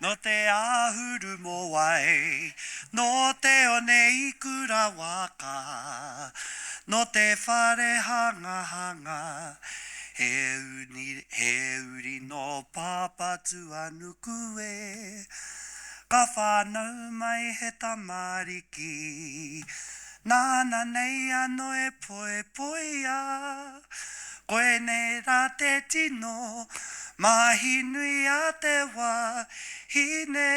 No te ahuru mo wai, no te one ikura waka, no te whare hanga hanga, he uri no pāpatua nuku e, ka whānau mai he tamariki, nāna nei ano e poe poia, koe nei rā te tino, mahi nui a te wā hine.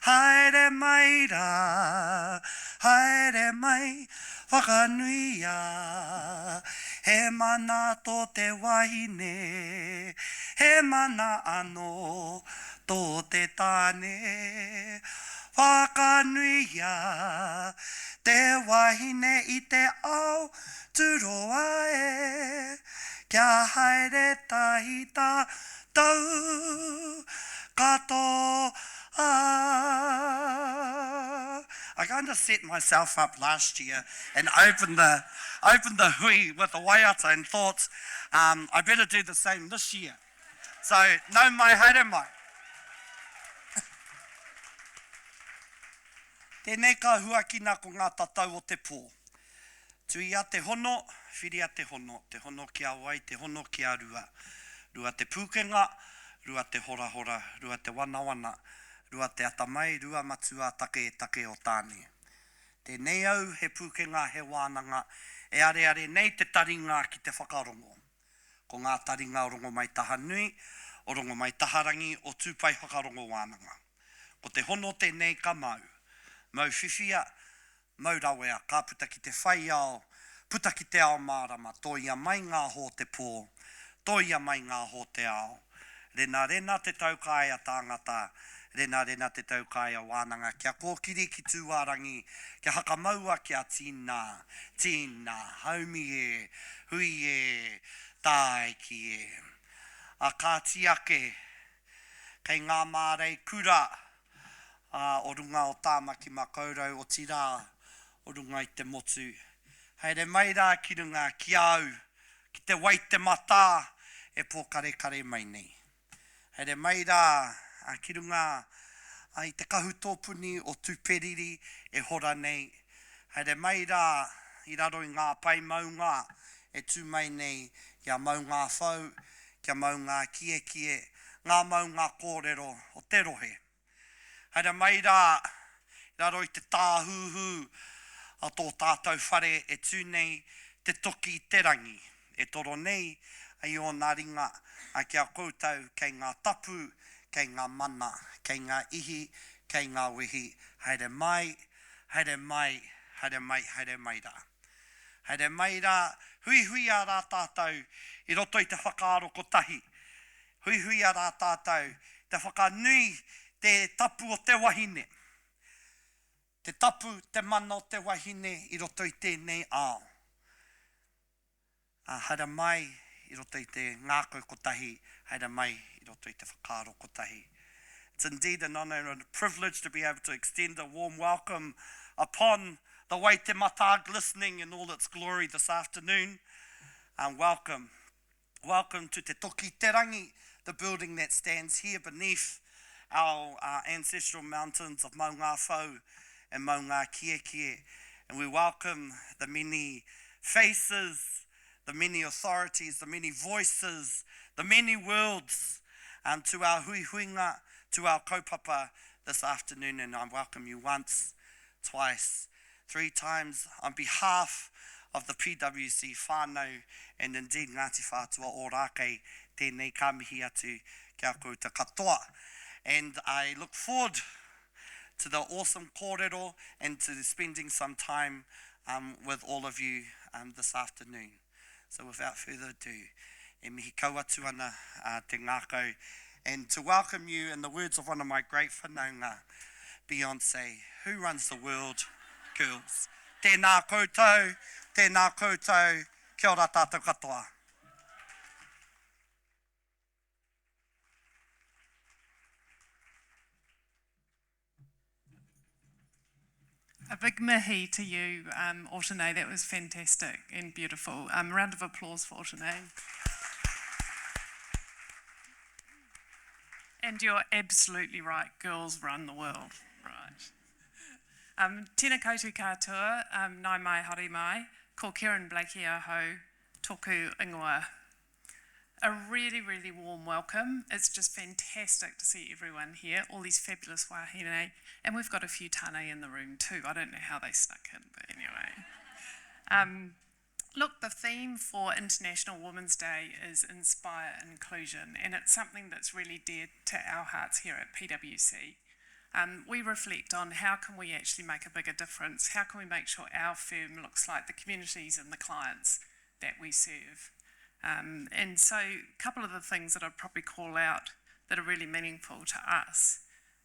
Haere mai rā, haere mai whakanui a, he mana tō te wahine, he mana ano tō te tāne. Whakanui a, te wahine i te au turoa e, kia haere tahi tā tau katoa. I kind of set myself up last year and opened the hui with the waiata and thought I better do the same this year. So, nau mai, haere mai. Tēnei ka huakina ko ngā tatau o te pō. Tui a te hono, whiri a te hono ki a wai, te hono ki a rua. Rua te pūkenga, rua te hora hora, rua te wana wana, rua te atamai, rua matua take take o tāne. Tēnei au he pūkenga he wānanga, e are are nei te taringa ki te whakarongo. Ko ngā taringa o rongo mai taha nui, o rongo mai taharangi o tūpai whakarongo wānanga. Ko te hono tēnei ka mau. Mau whiwhia, mau rawea, ka puta ki te whai ao, puta ki te ao mārama, toia mai ngā hō te pō, toia mai ngā hō te ao. Rena rena te taukaia tāngata, rena rena te taukaia wānanga, kia kōkiri ki tūwarangi, kia hakamaua kia tīnā, tīnā, haumi e, hui e, tāiki e. A kā tiake, kei ngā mārei kura, o runga o tāmaki makaurau o tirā, o runga i te motu. Haere mai rā ki runga ki au, ki te wai te mata, e pō kare kare mai nei. Haere mai rā ki runga i te kahu tōpuni o tūperiri e hora nei. Haere mai rā i raro i ngā pai maunga e tū mai nei, kia maunga whau, kia maunga kie kie, ngā maunga kōrero o te rohe. Haere mai rā, raro i te tāhuhu a tō tātou whare e tū nei te toki te rangi. E toro nei ai o ngā ringa a kia koutou kei ngā tapu, kei ngā mana, kei ngā ihi, kei ngā wehi. Haere mai, haere mai, haere mai, haere mai rā. Haere mai rā, hui hui a rā tātou i roto i te whakaaro ko tahi. Hui hui a rā tātou, te whakanui, te tapu o te wahine. Te tapu, te mana o te wahine i roto i tēnei ao. Haere mai i roto i te ngākau kotahi, haere mai i roto i te whakaaro kotahi. It's indeed an honour and a privilege to be able to extend a warm welcome upon the Waite Mata glistening in all its glory this afternoon. Welcome. Welcome to Te Toki Te Rangi, the building that stands here beneath our ancestral mountains of Maunga Whau and Maunga Kie Kie. And we welcome the many faces, the many authorities, the many voices, the many worlds to our hui huinga, to our kaupapa this afternoon. And I welcome you once, twice, three times on behalf of the PWC whānau and indeed Ngāti Whātua o Rākei, tēnei ka mihi atu kia kouta katoa. And I look forward to the awesome kōrero and to spending some time with all of you this afternoon. So without further ado, e mihi kaua atu ana te ngākau, and to welcome you in the words of one of my great whanaunga, Beyonce, who runs the world, girls. Tēnā koutou, kia ora tātou katoa. A big mihi to you, Ortene. That was fantastic and beautiful. A round of applause for Ortene. And you're absolutely right, girls run the world, right. Tēnā koutou katoa, nai mai haere mai, ko Kieran Blakey aho, tōku ingoa. A really, really warm welcome. It's just fantastic to see everyone here, all these fabulous wahine, and we've got a few tāne in the room too. I don't know how they snuck in, but anyway. Look, the theme for International Women's Day is Inspire Inclusion, and it's something that's really dear to our hearts here at PwC. We reflect on how can we actually make a bigger difference, how can we make sure our firm looks like the communities and the clients that we serve. And so a couple of the things that I'd probably call out that are really meaningful to us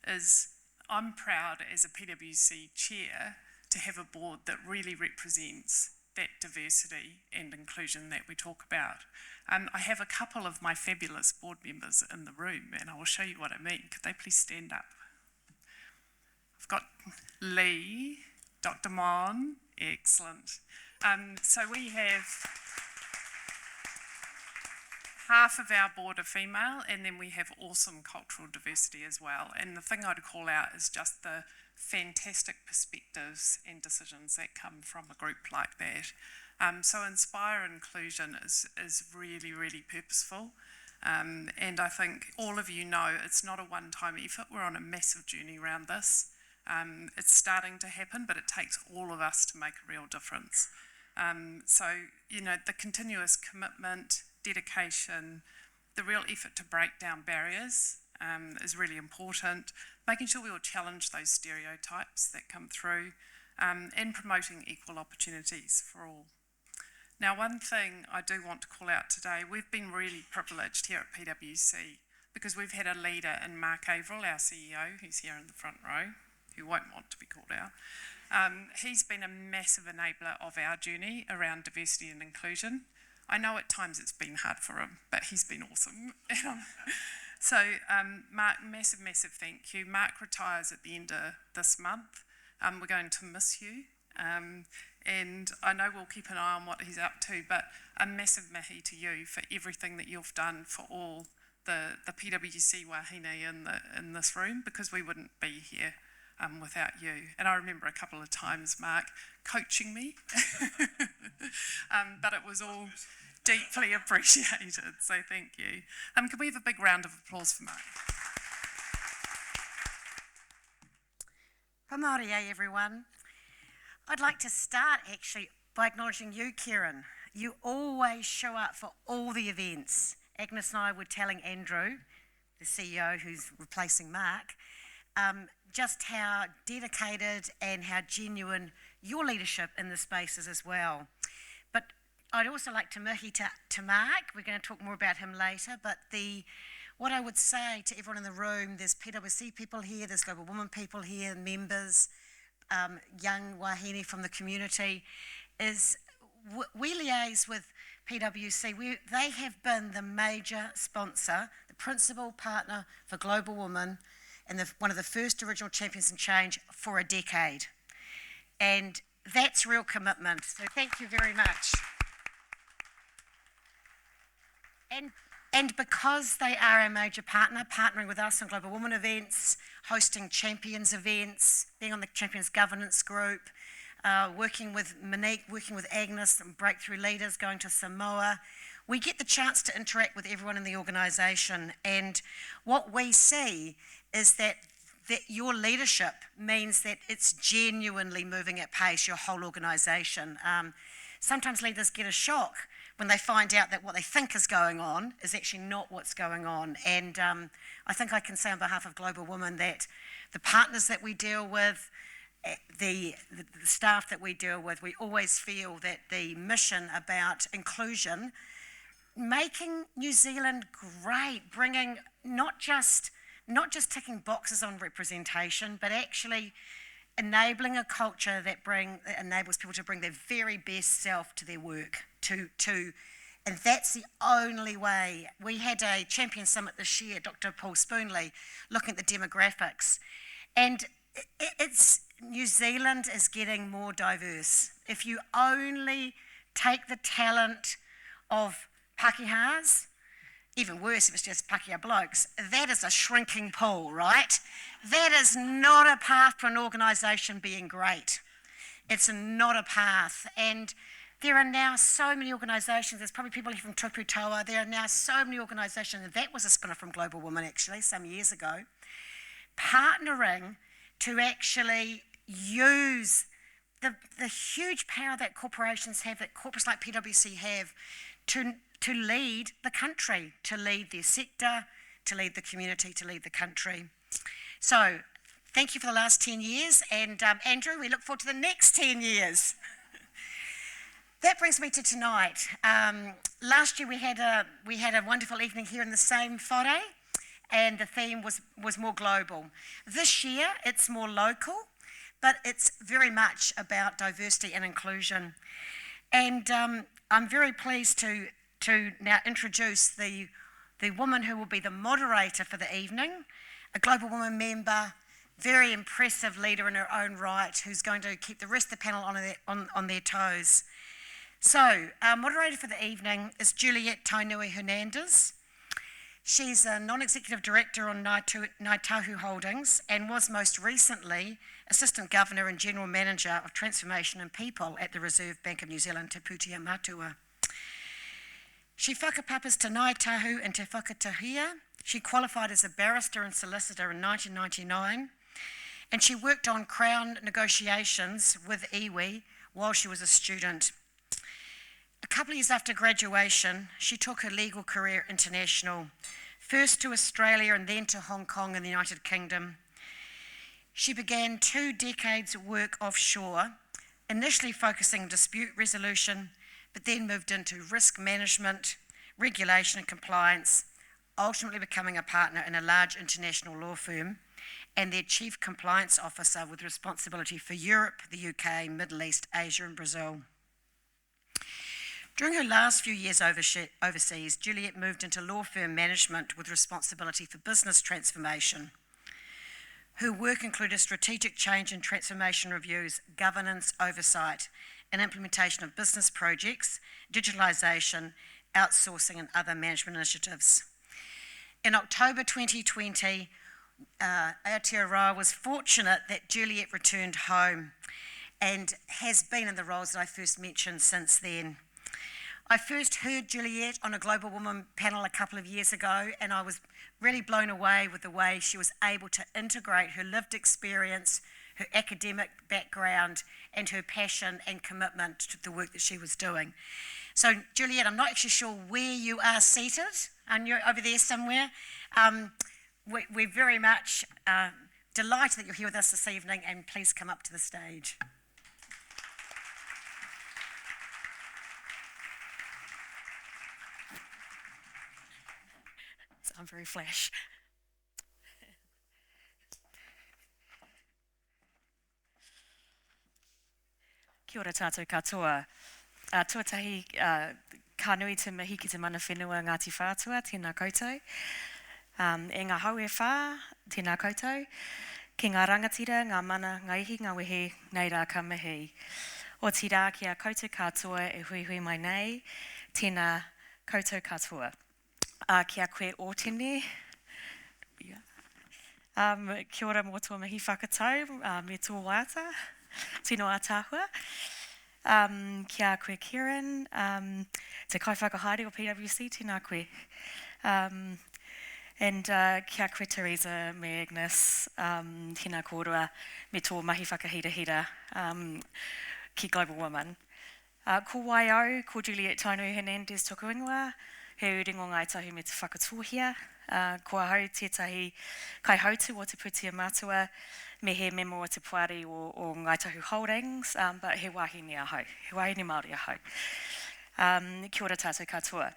is I'm proud as a PwC chair to have a board that really represents that diversity and inclusion that we talk about. I have a couple of my fabulous board members in the room, and I will show you what I mean. Could they please stand up? I've got Lee, Dr. Mon, excellent. So we have half of our board are female, and then we have awesome cultural diversity as well. And the thing I'd call out is just the fantastic perspectives and decisions that come from a group like that. So Inspire Inclusion is really, really purposeful. And I think all of you know it's not a one-time effort. We're on a massive journey around this. It's starting to happen, but it takes all of us to make a real difference. So, you know, the continuous commitment, dedication, the real effort to break down barriers is really important. Making sure we will challenge those stereotypes that come through and promoting equal opportunities for all. Now, one thing I do want to call out today, we've been really privileged here at PwC because we've had a leader in Mark Averill, our CEO, who's here in the front row, who won't want to be called out. He's been a massive enabler of our journey around diversity and inclusion. I know at times it's been hard for him, but he's been awesome. So, Mark, massive, massive thank you. Mark retires at the end of this month. We're going to miss you. And I know we'll keep an eye on what he's up to, but a massive mahi to you for everything that you've done for all the PwC wahine in this room, because we wouldn't be here without you. And I remember a couple of times Mark coaching me, but it was all deeply appreciated, so thank you. Can we have a big round of applause for Mark? Pa Māori, everyone. I'd like to start actually by acknowledging you, Kieran. You always show up for all the events. Agnes and I were telling Andrew, the CEO who's replacing Mark, just how dedicated and how genuine your leadership in the space is as well. But I'd also like to mihi to Mark. We're going to talk more about him later, but what I would say to everyone in the room, there's PwC people here, there's Global Women people here, members, young wahine from the community, is we liaise with PwC. They have been the major sponsor, the principal partner for Global Women, and one of the first original champions in change for a decade. And that's real commitment, so thank you very much. And because they are a major partner, partnering with us on Global Women events, hosting Champions events, being on the Champions Governance Group, working with Monique, working with Agnes and Breakthrough Leaders, going to Samoa, we get the chance to interact with everyone in the organisation. And what we see is that your leadership means that it's genuinely moving at pace, your whole organisation. Sometimes leaders get a shock when they find out that what they think is going on is actually not what's going on. And I think I can say on behalf of Global Women that the partners that we deal with, the staff that we deal with, we always feel that the mission about inclusion, making New Zealand great, bringing not just ticking boxes on representation, but actually enabling a culture that enables people to bring their very best self to their work, and that's the only way. We had a Champion Summit this year, Dr. Paul Spoonley, looking at the demographics, and New Zealand is getting more diverse. If you only take the talent of Pākehās, even worse if it's just Pakeha blokes, that is a shrinking pool, right? That is not a path for an organisation being great. It's not a path. And there are now so many organisations, there's probably people here from Tuputawa, there are now so many organisations, and that was a spin-off from Global Women actually, some years ago, partnering to actually use the huge power that corporations have, that corporates like PwC have, to lead the country, to lead their sector, to lead the community, to lead the country. So, thank you for the last 10 years, and Andrew, we look forward to the next 10 years. That brings me to tonight. Last year we had a wonderful evening here in the same whare, and the theme was more global. This year it's more local, but it's very much about diversity and inclusion. And I'm very pleased to now introduce the woman who will be the moderator for the evening, a Global Women member, very impressive leader in her own right, who's going to keep the rest of the panel on their toes. So, our moderator for the evening is Juliette Tainui Hernandez. She's a non-executive director on Ngāi Tahu Holdings and was most recently Assistant Governor and General Manager of Transformation and People at the Reserve Bank of New Zealand, Te Pūtea Matua. She whakapapas te Ngāi Tahu and te whakatahia. She qualified as a barrister and solicitor in 1999, and she worked on Crown negotiations with iwi while she was a student. A couple of years after graduation, she took her legal career international, first to Australia and then to Hong Kong and the United Kingdom. She began 2 decades of work offshore, initially focusing on dispute resolution, but then moved into risk management, regulation and compliance, ultimately becoming a partner in a large international law firm and their chief compliance officer with responsibility for Europe, the UK, Middle East, Asia and Brazil. During her last few years overseas, Juliette moved into law firm management with responsibility for business transformation. Her work included strategic change and transformation reviews, governance, oversight, and implementation of business projects, digitalisation, outsourcing, and other management initiatives. In October 2020, Aotearoa was fortunate that Juliette returned home and has been in the roles that I first mentioned since then. I first heard Juliette on a Global Women panel a couple of years ago, and I was really blown away with the way she was able to integrate her lived experience, her academic background, and her passion and commitment to the work that she was doing. So, Juliette, I'm not actually sure where you are seated, and you're over there somewhere. We're very much delighted that you're here with us this evening, and please come up to the stage. I'm very flash. Kia ora tātou katoa. Tuatahi ka nui te mihi ki te mana whenua Ngāti Whātua, tēnā koutou. E ngā hau e whā, tēnā koutou. Ki ngā rangatira, ngā mana, ngā ihi, ngā wehe, nei rā ka mihi. O ti rā ki a koutou katoa e hui hui mai nei, tēnā koutou katoa. Kia koe o tēne. Kia ora mō tua mihi whakatau, me tō wāta, tino ātāhua. Kia koe Kieran, te kai whakahaere o PwC, tēnā koe. And kia koe Teresa, me Agnes, tēnā kōrua, me tō mahi whakahira ki Global Women. Ko Waio, ko Juliette Tainui Hernandez tōku ingoa, he uringo Ngāi Tahu me te whakatōhia, kua hau tētahi kai hautu o te Pūtea Matua, me he memo o te puari o Ngāi Tahu Holdings, but he wahine ahau, he wahine Māori ahau. Kia ora tātou katoa.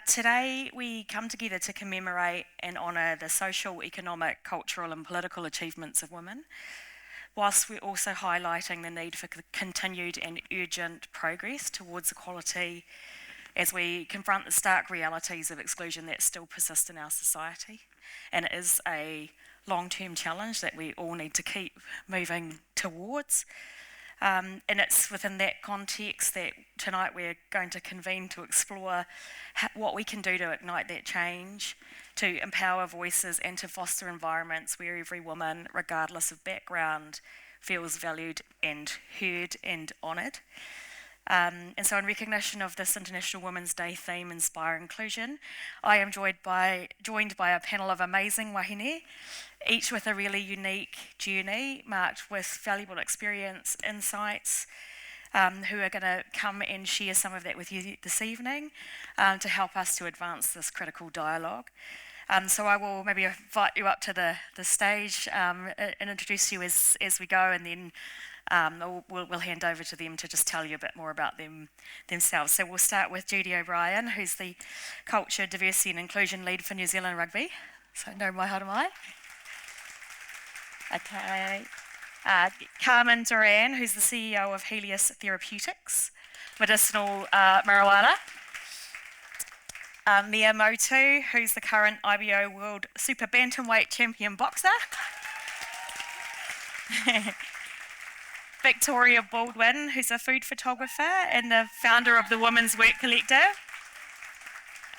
Today we come together to commemorate and honour the social, economic, cultural and political achievements of women, whilst we're also highlighting the need for continued and urgent progress towards equality as we confront the stark realities of exclusion that still persist in our society. And it is a long-term challenge that we all need to keep moving towards. And it's within that context that tonight we're going to convene to explore what we can do to ignite that change, to empower voices and to foster environments where every woman, regardless of background, feels valued and heard and honoured. And so in recognition of this International Women's Day theme, Inspire Inclusion, I am joined by a panel of amazing wahine, each with a really unique journey marked with valuable experience, insights, who are going to come and share some of that with you this evening to help us to advance this critical dialogue. So I will maybe invite you up to the stage and introduce you as we go, and then we'll hand over to them to just tell you a bit more about themselves. So we'll start with Judy O'Brien, who's the Culture, Diversity and Inclusion Lead for New Zealand Rugby. So no mai hara mai. Okay. Carmen Duran, who's the CEO of Helios Therapeutics, medicinal marijuana. Mia Motu, who's the current IBO World Super Bantamweight Champion boxer. Victoria Baldwin, who's a food photographer and the founder of the Women's Work Collective.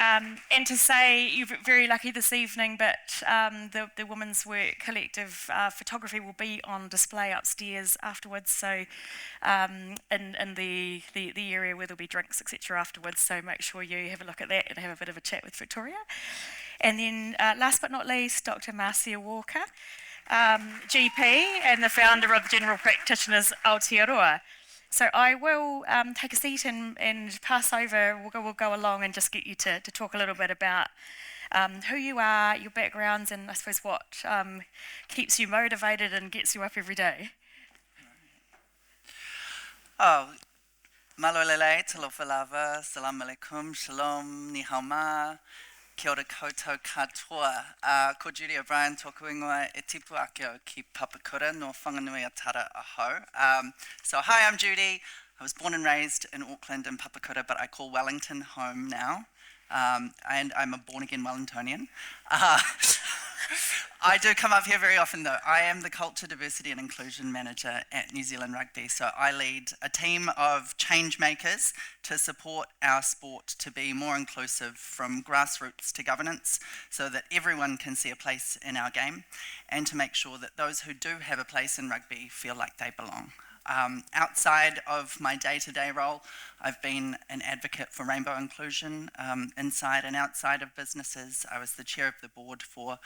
And to say you're very lucky this evening, but the Women's Work Collective photography will be on display upstairs afterwards, so in the area where there'll be drinks, etc. afterwards, so make sure you have a look at that and have a bit of a chat with Victoria. And then last but not least, Dr. Marcia Walker, GP and the founder of General Practitioners Aotearoa. So I will take a seat and pass over, we'll go along and just get you to talk a little bit about who you are, your backgrounds, and I suppose what keeps you motivated and gets you up every day. Oh, malo lele, talofa lava, salam alaikum, shalom, ni hao ma, kia ora koutou katoa. Ko Judy O'Brien tōku ingoa e tipu akio ki Papakura no whanganui a Tara Aho. So hi, I'm Judy. I was born and raised in Auckland and Papakura, but I call Wellington home now. And I'm a born-again Wellingtonian. I do come up here very often though. I am the Culture, Diversity and Inclusion Manager at New Zealand Rugby. So I lead a team of change makers to support our sport to be more inclusive from grassroots to governance so that everyone can see a place in our game and to make sure that those who do have a place in rugby feel like they belong. Outside of my day-to-day role, I've been an advocate for rainbow inclusion inside and outside of businesses. I was the chair of the board for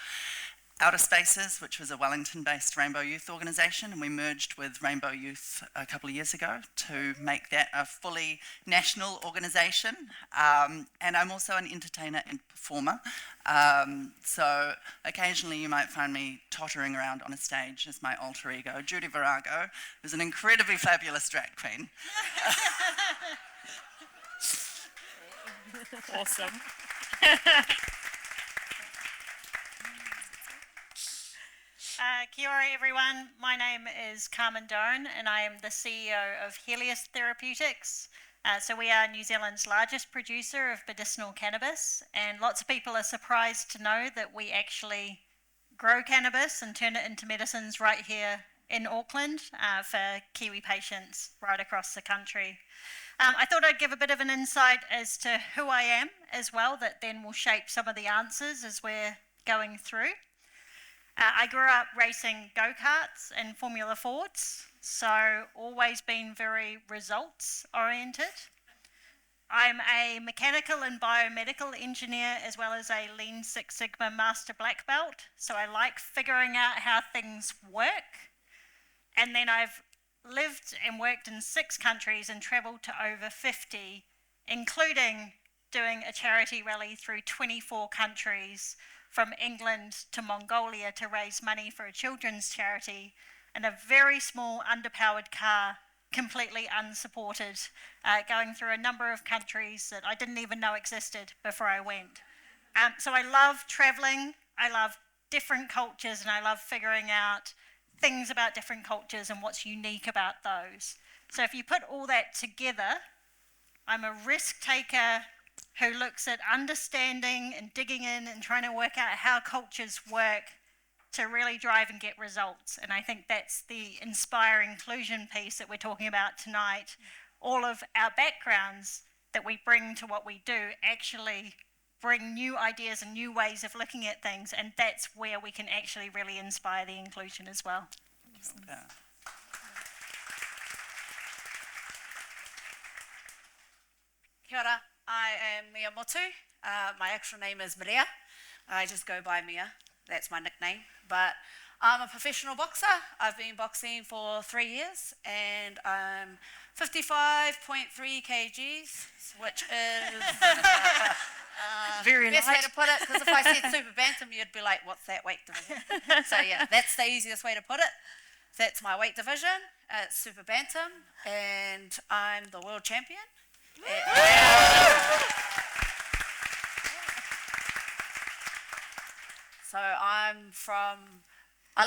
Outer Spaces, which was a Wellington-based Rainbow Youth organisation, and we merged with Rainbow Youth a couple of years ago to make that a fully national organisation. And I'm also an entertainer and performer. So occasionally you might find me tottering around on a stage as my alter ego, Judy Virago, who's an incredibly fabulous drag queen. Awesome. Kia ora everyone, my name is Carmen Doan and I am the CEO of Helios Therapeutics. So we are New Zealand's largest producer of medicinal cannabis, and lots of people are surprised to know that we actually grow cannabis and turn it into medicines right here in Auckland for Kiwi patients right across the country. I thought I'd give a bit of an insight as to who I am as well, that then will shape some of the answers as we're going through. I grew up racing go-karts and Formula Fords, so always been very results oriented. I'm a mechanical and biomedical engineer as well as a Lean Six Sigma Master Black Belt, so I like figuring out how things work. And then I've lived and worked in 6 countries and travelled to over 50, including doing a charity rally through 24 countries from England to Mongolia to raise money for a children's charity, in a very small underpowered car, completely unsupported, going through a number of countries that I didn't even know existed before I went. So I love travelling, I love different cultures, and I love figuring out things about different cultures and what's unique about those. So if you put all that together, I'm a risk taker who looks at understanding and digging in and trying to work out how cultures work to really drive and get results. And I think that's the inspire inclusion piece that we're talking about tonight. All of our backgrounds that we bring to what we do actually bring new ideas and new ways of looking at things, and that's where we can actually really inspire the inclusion as well. Yeah. Kia ora, I am Mia Motu. My actual name is Maria. I just go by Mia. That's my nickname. But I'm a professional boxer. I've been boxing for 3 years and I'm 55.3 kgs, which is Very best way light. to put it, because if I said super bantam, you'd be like, what's that weight division? So yeah, that's the easiest way to put it. That's my weight division. It's super bantam and I'm the world champion. So I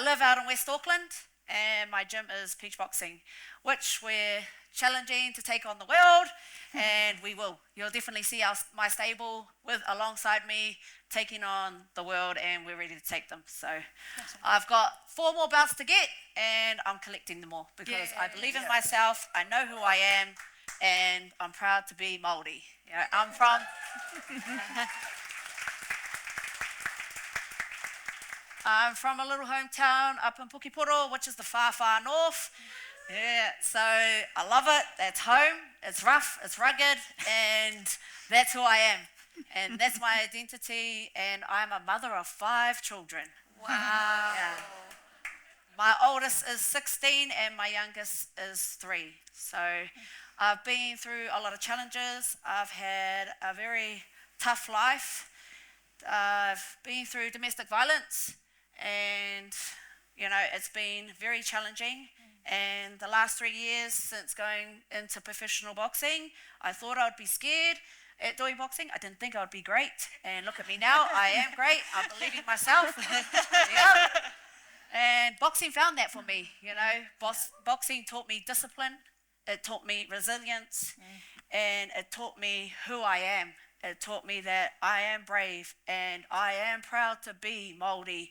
live out in West Auckland and my gym is Peach Boxing, which we're challenging to take on the world, and we will. You'll definitely see my stable alongside me taking on the world, and we're ready to take them. So I've got 4 more belts to get and I'm collecting them all because I believe in myself, I know who I am, and I'm proud to be Māori. You know, I'm from I'm from a little hometown up in Pukiporo, which is the far, far north. Yeah, so I love it. That's home. It's rough, it's rugged, and that's who I am. And that's my identity, and I'm a mother of 5 children. Wow. Yeah. My oldest is 16 and my youngest is 3. So I've been through a lot of challenges. I've had a very tough life. I've been through domestic violence, and you know, it's been very challenging. And the last 3 years since going into professional boxing, I thought I would be scared at doing boxing. I didn't think I would be great, and look at me now. I am great. I'm believing myself. Yep. And boxing found that for me. You know, boxing taught me discipline. It taught me resilience, and it taught me who I am. It taught me that I am brave and I am proud to be Māori.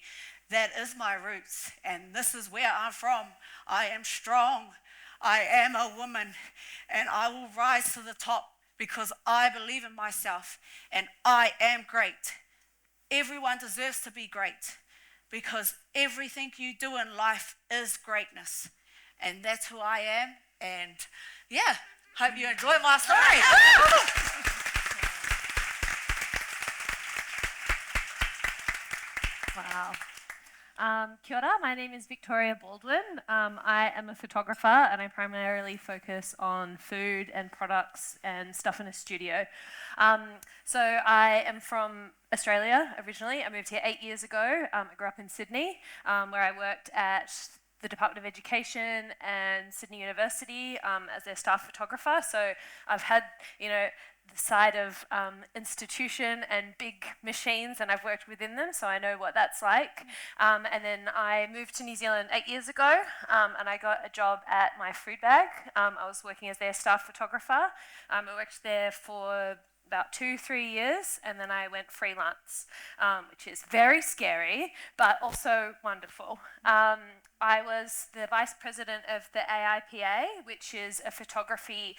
That is my roots, and this is where I'm from. I am strong. I am a woman, and I will rise to the top because I believe in myself, and I am great. Everyone deserves to be great because everything you do in life is greatness, and that's who I am. And yeah, hope you enjoy my story. Wow. Kia ora, my name is Victoria Baldwin. I am a photographer and I primarily focus on food and products and stuff in a studio. So I am from Australia originally. I moved here 8 years ago. I grew up in Sydney, where I worked at the Department of Education and Sydney University as their staff photographer. So I've had, you know, the side of institution and big machines, and I've worked within them, so I know what that's like. And then I moved to New Zealand 8 years ago, and I got a job at My Food Bag. I was working as their staff photographer. I worked there for about 2-3 years, and then I went freelance, which is very scary, but also wonderful. I was the vice president of the AIPA, which is a photography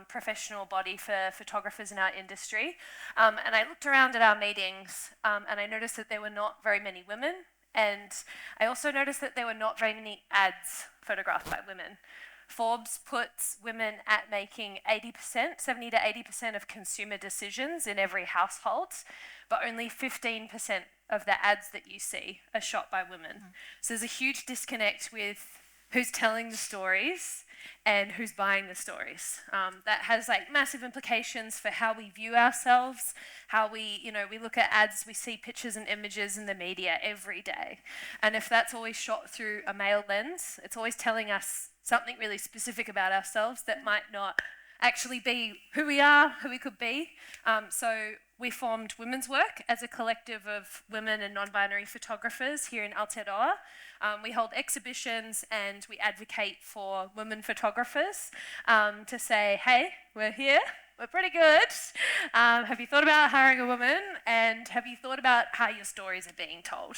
professional body for photographers in our industry. And I looked around at our meetings and I noticed that there were not very many women. And I also noticed that there were not very many ads photographed by women. Forbes puts women at making 70 to 80% of consumer decisions in every household, but only 15% of the ads that you see are shot by women. So there's a huge disconnect with who's telling the stories and who's buying the stories. That has like massive implications for how we view ourselves, how we look at ads, we see pictures and images in the media every day. And if that's always shot through a male lens, it's always telling us something really specific about ourselves that might not actually be who we are, who we could be. So we formed Women's Work as a collective of women and non-binary photographers here in Aotearoa. We hold exhibitions and we advocate for women photographers to say, hey, we're here, we're pretty good. Have you thought about hiring a woman? And have you thought about how your stories are being told?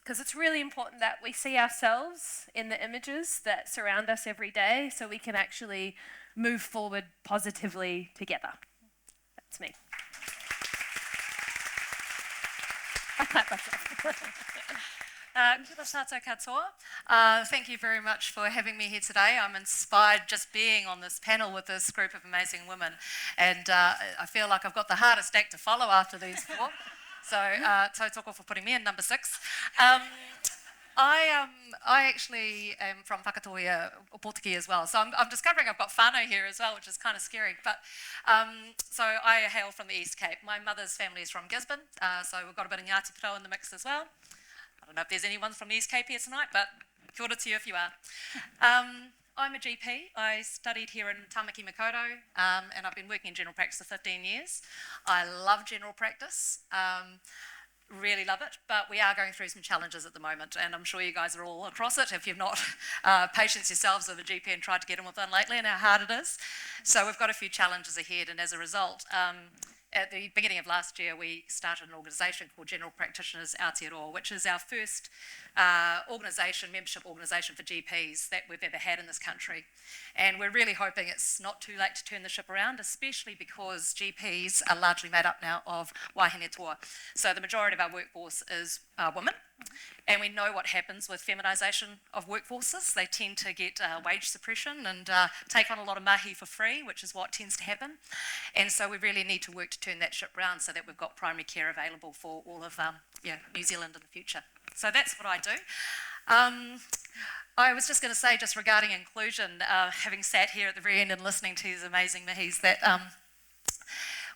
Because it's really important that we see ourselves in the images that surround us every day so we can actually move forward positively together. That's me. I clap myself. Kia tātou katoa. Thank you very much for having me here today. I'm inspired just being on this panel with this group of amazing women, and I feel like I've got the hardest act to follow after these four. So, tautoko for putting me in number 6. I actually am from Whakatohea, Pōtiki as well, so I'm discovering I've got whānau here as well, which is kind of scary. But so I hail from the East Cape. My mother's family is from Gisborne, so we've got a bit of Ngāti Porou in the mix as well. I don't know if there's anyone from the East Cape here tonight, but kia ora to you if you are. I'm a GP. I studied here in Tamaki Makaurau, and I've been working in general practice for 15 years. I love general practice. Really love it, but we are going through some challenges at the moment, and I'm sure you guys are all across it if you've not patients yourselves with a GP and tried to get in with one lately and how hard it is. So we've got a few challenges ahead, and as a result, at the beginning of last year, we started an organisation called General Practitioners Aotearoa, which is our first membership organisation for GPs that we've ever had in this country. And we're really hoping it's not too late to turn the ship around, especially because GPs are largely made up now of wahine toa. So the majority of our workforce is women. And we know what happens with feminisation of workforces. They tend to get wage suppression and take on a lot of mahi for free, which is what tends to happen. And so we really need to work to turn that ship round so that we've got primary care available for all of New Zealand in the future. So that's what I do. I was just going to say, just regarding inclusion, having sat here at the very end and listening to these amazing mahis, that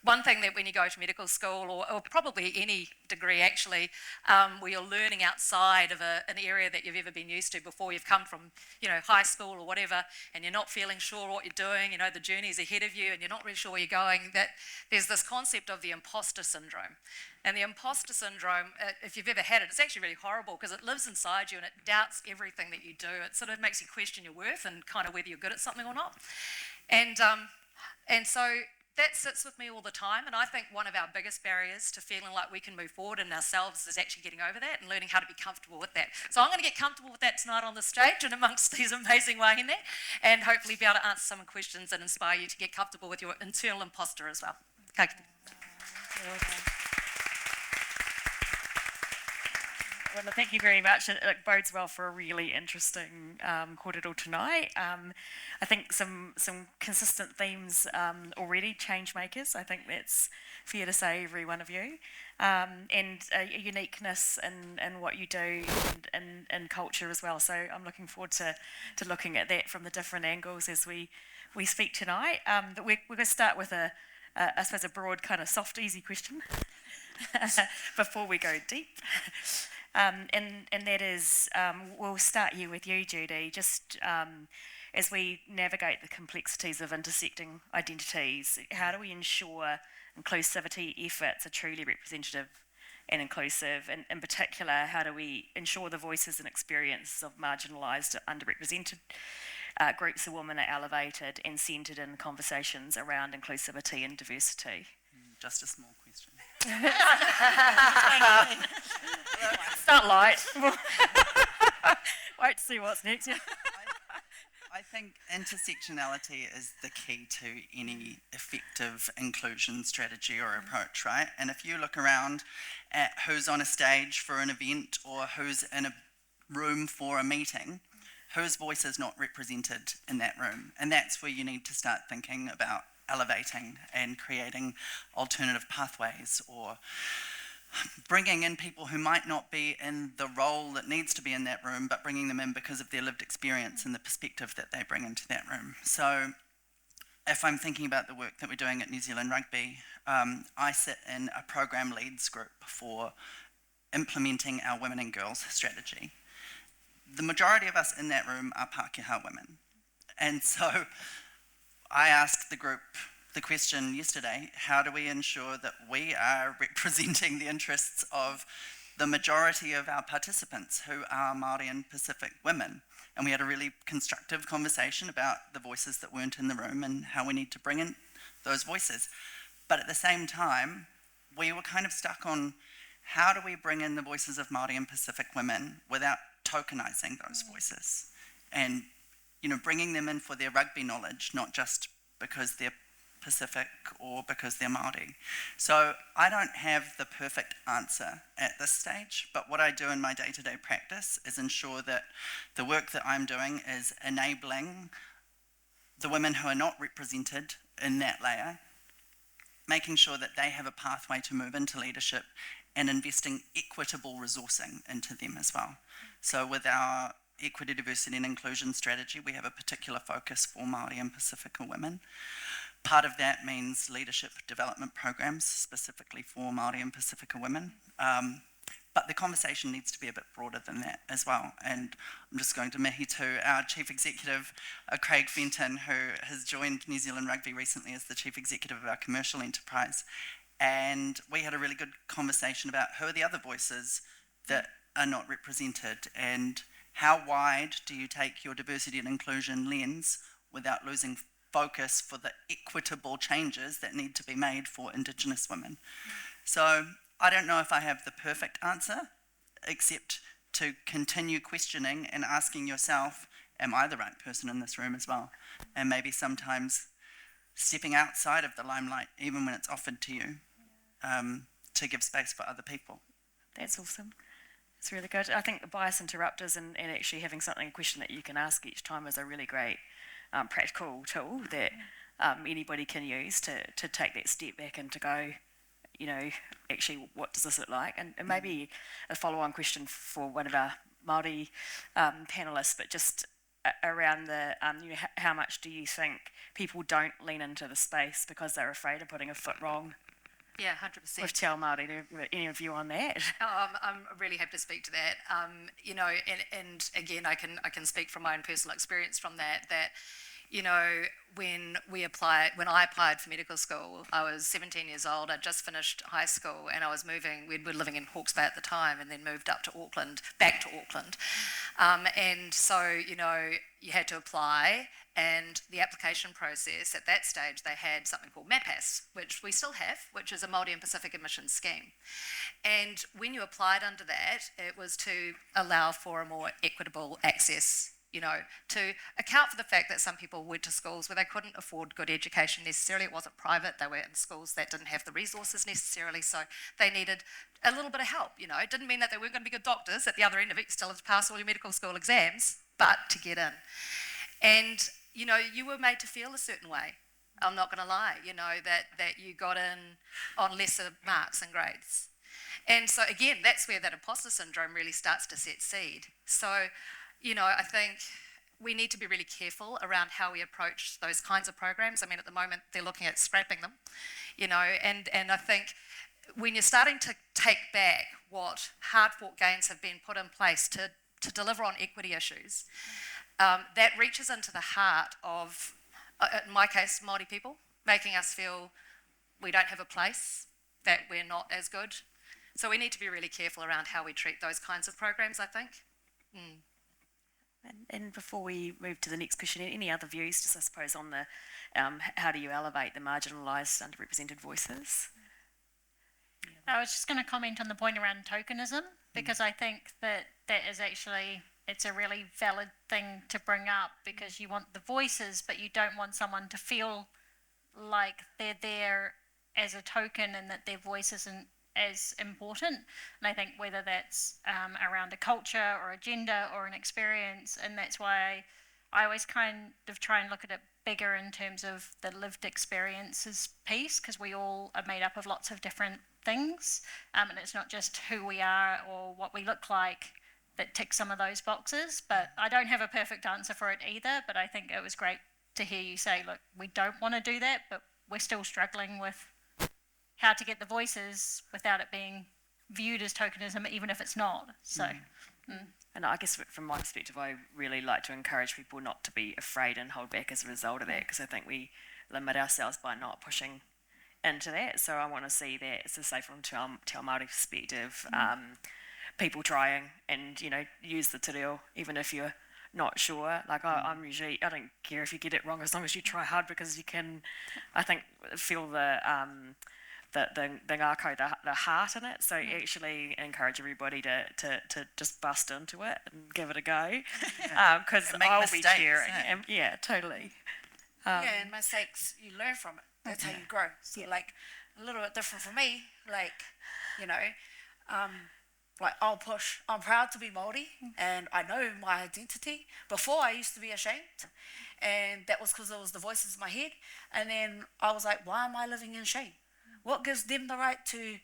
one thing that when you go to medical school, or probably any degree actually, where you're learning outside of an area that you've ever been used to before you've come from, high school or whatever, and you're not feeling sure what you're doing, the journey's ahead of you and you're not really sure where you're going, that there's this concept of the imposter syndrome. And the imposter syndrome, if you've ever had it, it's actually really horrible because it lives inside you and it doubts everything that you do. It sort of makes you question your worth and kind of whether you're good at something or not. And so that sits with me all the time, and I think one of our biggest barriers to feeling like we can move forward in ourselves is actually getting over that and learning how to be comfortable with that. So I'm going to get comfortable with that tonight on the stage and amongst these amazing wahine, and hopefully be able to answer some questions and inspire you to get comfortable with your internal imposter as well. Ka kite. Well, thank you very much. It bodes well for a really interesting kōrero tonight. I think some consistent themes already, change makers. I think that's fair to say, every one of you. And a uniqueness in what you do and culture as well. So I'm looking forward to looking at that from the different angles as we speak tonight. But we're going to start with I suppose a broad kind of soft, easy question before we go deep. And that is, we'll start here with you, Judy, just as we navigate the complexities of intersecting identities, how do we ensure inclusivity efforts are truly representative and inclusive? And in particular, how do we ensure the voices and experiences of marginalised or underrepresented groups of women are elevated and centred in conversations around inclusivity and diversity? Just a small question. Start light. Wait to see what's next. Yeah. I think intersectionality is the key to any effective inclusion strategy or approach, right? And if you look around at who's on a stage for an event or who's in a room for a meeting, whose voice is not represented in that room? And that's where you need to start thinking about elevating and creating alternative pathways, or bringing in people who might not be in the role that needs to be in that room, but bringing them in because of their lived experience and the perspective that they bring into that room. So if I'm thinking about the work that we're doing at New Zealand Rugby, I sit in a program leads group for implementing our women and girls strategy. The majority of us in that room are Pākehā women. And so I asked the group the question yesterday, how do we ensure that we are representing the interests of the majority of our participants who are Māori and Pacific women? And we had a really constructive conversation about the voices that weren't in the room and how we need to bring those voices. But at the same time, we were kind of stuck on how do we bring in the voices of Māori and Pacific women without tokenizing those voices, and bringing them in for their rugby knowledge, not just because they're Pacific or because they're Māori. So I don't have the perfect answer at this stage, but what I do in my day-to-day practice is ensure that the work that I'm doing is enabling the women who are not represented in that layer, making sure that they have a pathway to move into leadership, and investing equitable resourcing into them as well. So with our equity, diversity and inclusion strategy, we have a particular focus for Māori and Pacifica women. Part of that means leadership development programs specifically for Māori and Pacifica women. But the conversation needs to be a bit broader than that as well. And I'm just going to mihi to our Chief Executive, Craig Fenton, who has joined New Zealand Rugby recently as the Chief Executive of our commercial enterprise. And we had a really good conversation about who are the other voices that are not represented, and how wide do you take your diversity and inclusion lens without losing focus for the equitable changes that need to be made for Indigenous women. So I don't know if I have the perfect answer, except to continue questioning and asking yourself, am I the right person in this room as well? And maybe sometimes stepping outside of the limelight, even when it's offered to you, to give space for other people. That's awesome. It's really good. I think the bias interrupters and actually having a question that you can ask each time is a really great practical tool that anybody can use to take that step back and to go, actually, what does this look like? And maybe a follow-on question for one of our Māori panellists, but just around the, how much do you think people don't lean into the space because they're afraid of putting a foot wrong? Yeah, 100%. With Te Ao Māori, any of you on that? I'm really happy to speak to that. And again, I can speak from my own personal experience from that, when I applied for medical school, I was 17 years old. I'd just finished high school and I was moving. We were living in Hawke's Bay at the time, and then moved up to Auckland, back to Auckland. And so, you had to apply, and the application process at that stage, they had something called MAPAS, which we still have, which is a Māori and Pacific admissions scheme. And when you applied under that, it was to allow for a more equitable access, to account for the fact that some people went to schools where they couldn't afford good education necessarily. It wasn't private. They were in schools that didn't have the resources necessarily, so they needed a little bit of help. It didn't mean that they weren't going to be good doctors. At the other end of it, you still have to pass all your medical school exams, but to get in. And, you were made to feel a certain way. I'm not going to lie, that you got in on lesser marks and grades. And so, again, that's where that imposter syndrome really starts to set seed. So, I think we need to be really careful around how we approach those kinds of programs. I mean, at the moment, they're looking at scrapping them, and I think when you're starting to take back what hard-fought gains have been put in place to deliver on equity issues, that reaches into the heart of, in my case, Māori people, making us feel we don't have a place, that we're not as good. So we need to be really careful around how we treat those kinds of programs, I think. And before we move to the next question, any other views, just I suppose, on the how do you elevate the marginalised, underrepresented voices? I was just going to comment on the point around tokenism, because I think that is actually, it's a really valid thing to bring up, because you want the voices, but you don't want someone to feel like they're there as a token and that their voice isn't as important. And I think whether that's around a culture or a gender or an experience, and that's why I always kind of try and look at it bigger in terms of the lived experiences piece, because we all are made up of lots of different things, and it's not just who we are or what we look like that ticks some of those boxes. But I don't have a perfect answer for it either, but I think it was great to hear you say, look, we don't want to do that, but we're still struggling with how to get the voices without it being viewed as tokenism, even if it's not. So, And I guess from my perspective, I really like to encourage people not to be afraid and hold back as a result of that, because I think we limit ourselves by not pushing into that. So I want to see that, so say from Te Ao Māori perspective, people trying and, use the te reo, even if you're not sure. Like I'm usually, I don't care if you get it wrong as long as you try hard, because you can, I think, feel the ngākau, the heart in it. So actually encourage everybody to just bust into it and give it a go, because And make I'll mistakes, be cheering. eh? And, yeah, totally. Yeah, and mistakes, you learn from it. That's how you grow. So like a little bit different for me, like, you know, like I'll push. I'm proud to be Māori and I know my identity. Before I used to be ashamed, and that was because it was the voices in my head. And then I was like, why am I living in shame? What gives them the right to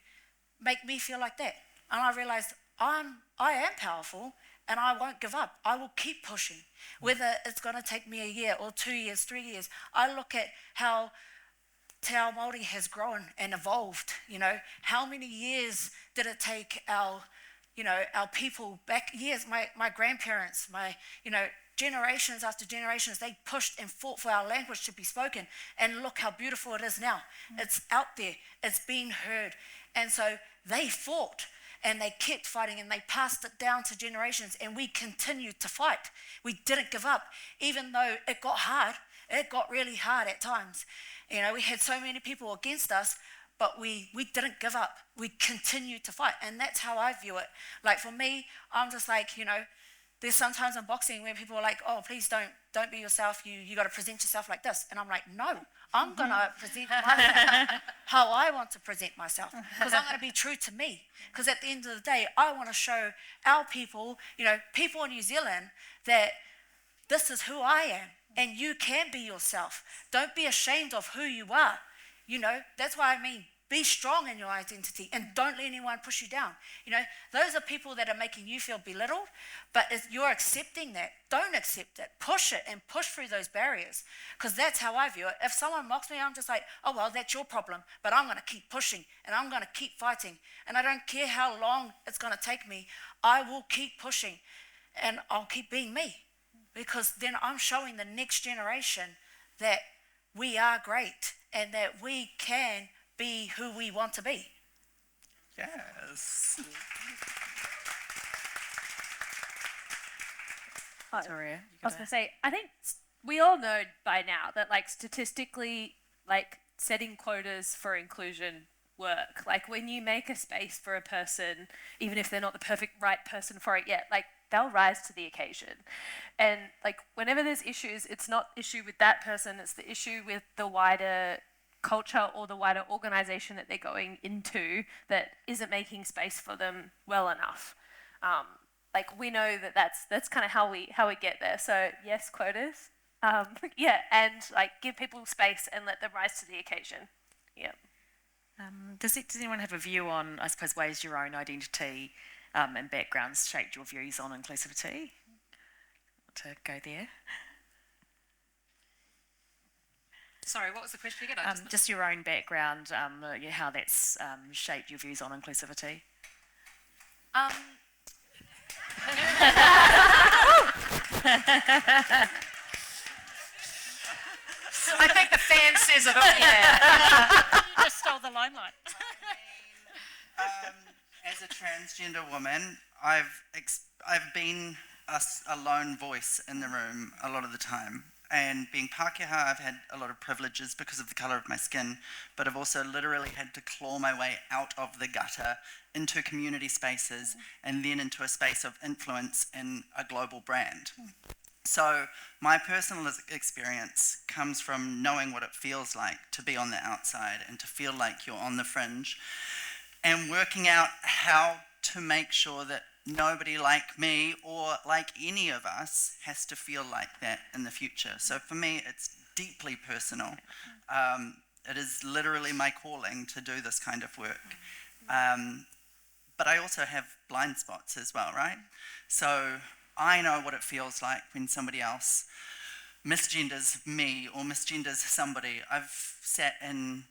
make me feel like that? And I realized I am powerful and I won't give up. I will keep pushing. Whether it's going to take me a year or 2 years, 3 years, I look at how Te Ao Māori has grown and evolved. You know, how many years did it take our people back years, my grandparents, generations after generations, they pushed and fought for our language to be spoken. And look how beautiful it is now. It's out there. It's being heard. And so they fought and they kept fighting and they passed it down to generations, and we continued to fight. We didn't give up, even though it got hard. It got really hard at times. You know, we had so many people against us, but we didn't give up. We continued to fight. And that's how I view it. Like for me, I'm just like, you know, there's sometimes in boxing where people are like, oh, please don't be yourself. You got to present yourself like this. And I'm like, no, I'm going to present myself how I want to present myself, because I'm going to be true to me. Because at the end of the day, I want to show our people, you know, people in New Zealand, that this is who I am. And you can be yourself. Don't be ashamed of who you are. You know, that's why I mean, be strong in your identity and don't let anyone push you down. You know, those are people that are making you feel belittled, but if you're accepting that, don't accept it. Push it and push through those barriers, because that's how I view it. If someone mocks me, I'm just like, oh, well, that's your problem, but I'm going to keep pushing and I'm going to keep fighting. And I don't care how long it's going to take me. I will keep pushing and I'll keep being me, because then I'm showing the next generation that we are great and that we can be who we want to be. Yes. Victoria, I was going to say, I think we all know by now that, like, statistically, like, setting quotas for inclusion work. Like, when you make a space for a person, even if they're not the perfect right person for it yet, like, they'll rise to the occasion. And, like, whenever there's issues, it's not issue with that person, it's the issue with the wider culture or the wider organisation that they're going into that isn't making space for them well enough. Like, we know that that's kind of how we get there. So yes, quotas, yeah, and like give people space and let them rise to the occasion. Yeah. Does anyone have a view on, I suppose, ways your own identity and backgrounds shaped your views on inclusivity? To go there. Sorry, what was the question again? Just your own background, how that's shaped your views on inclusivity. I think the fan says it all. Yeah. You just stole the limelight. As a transgender woman, I've been a lone voice in the room a lot of the time. And being Pākehā, I've had a lot of privileges because of the colour of my skin, but I've also literally had to claw my way out of the gutter into community spaces and then into a space of influence in a global brand. So my personal experience comes from knowing what it feels like to be on the outside and to feel like you're on the fringe, and working out how to make sure that nobody like me or like any of us has to feel like that in the future. So for me, it's deeply personal. It is literally my calling to do this kind of work. But I also have blind spots as well, right? So I know what it feels like when somebody else misgenders me or misgenders somebody. I've sat in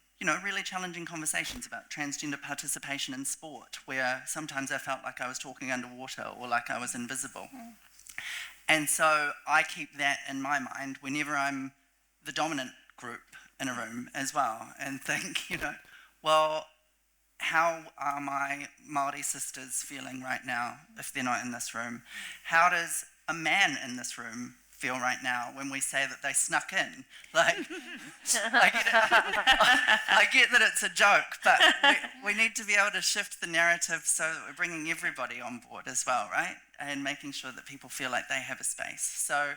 really challenging conversations about transgender participation in sport, where sometimes I felt like I was talking underwater or like I was invisible. And so I keep that in my mind whenever I'm the dominant group in a room as well, and think, well, how are my Māori sisters feeling right now if they're not in this room? How does a man in this room feel right now when we say that they snuck in. Like, I get that it's a joke, but we need to be able to shift the narrative so that we're bringing everybody on board as well, right? And making sure that people feel like they have a space. So,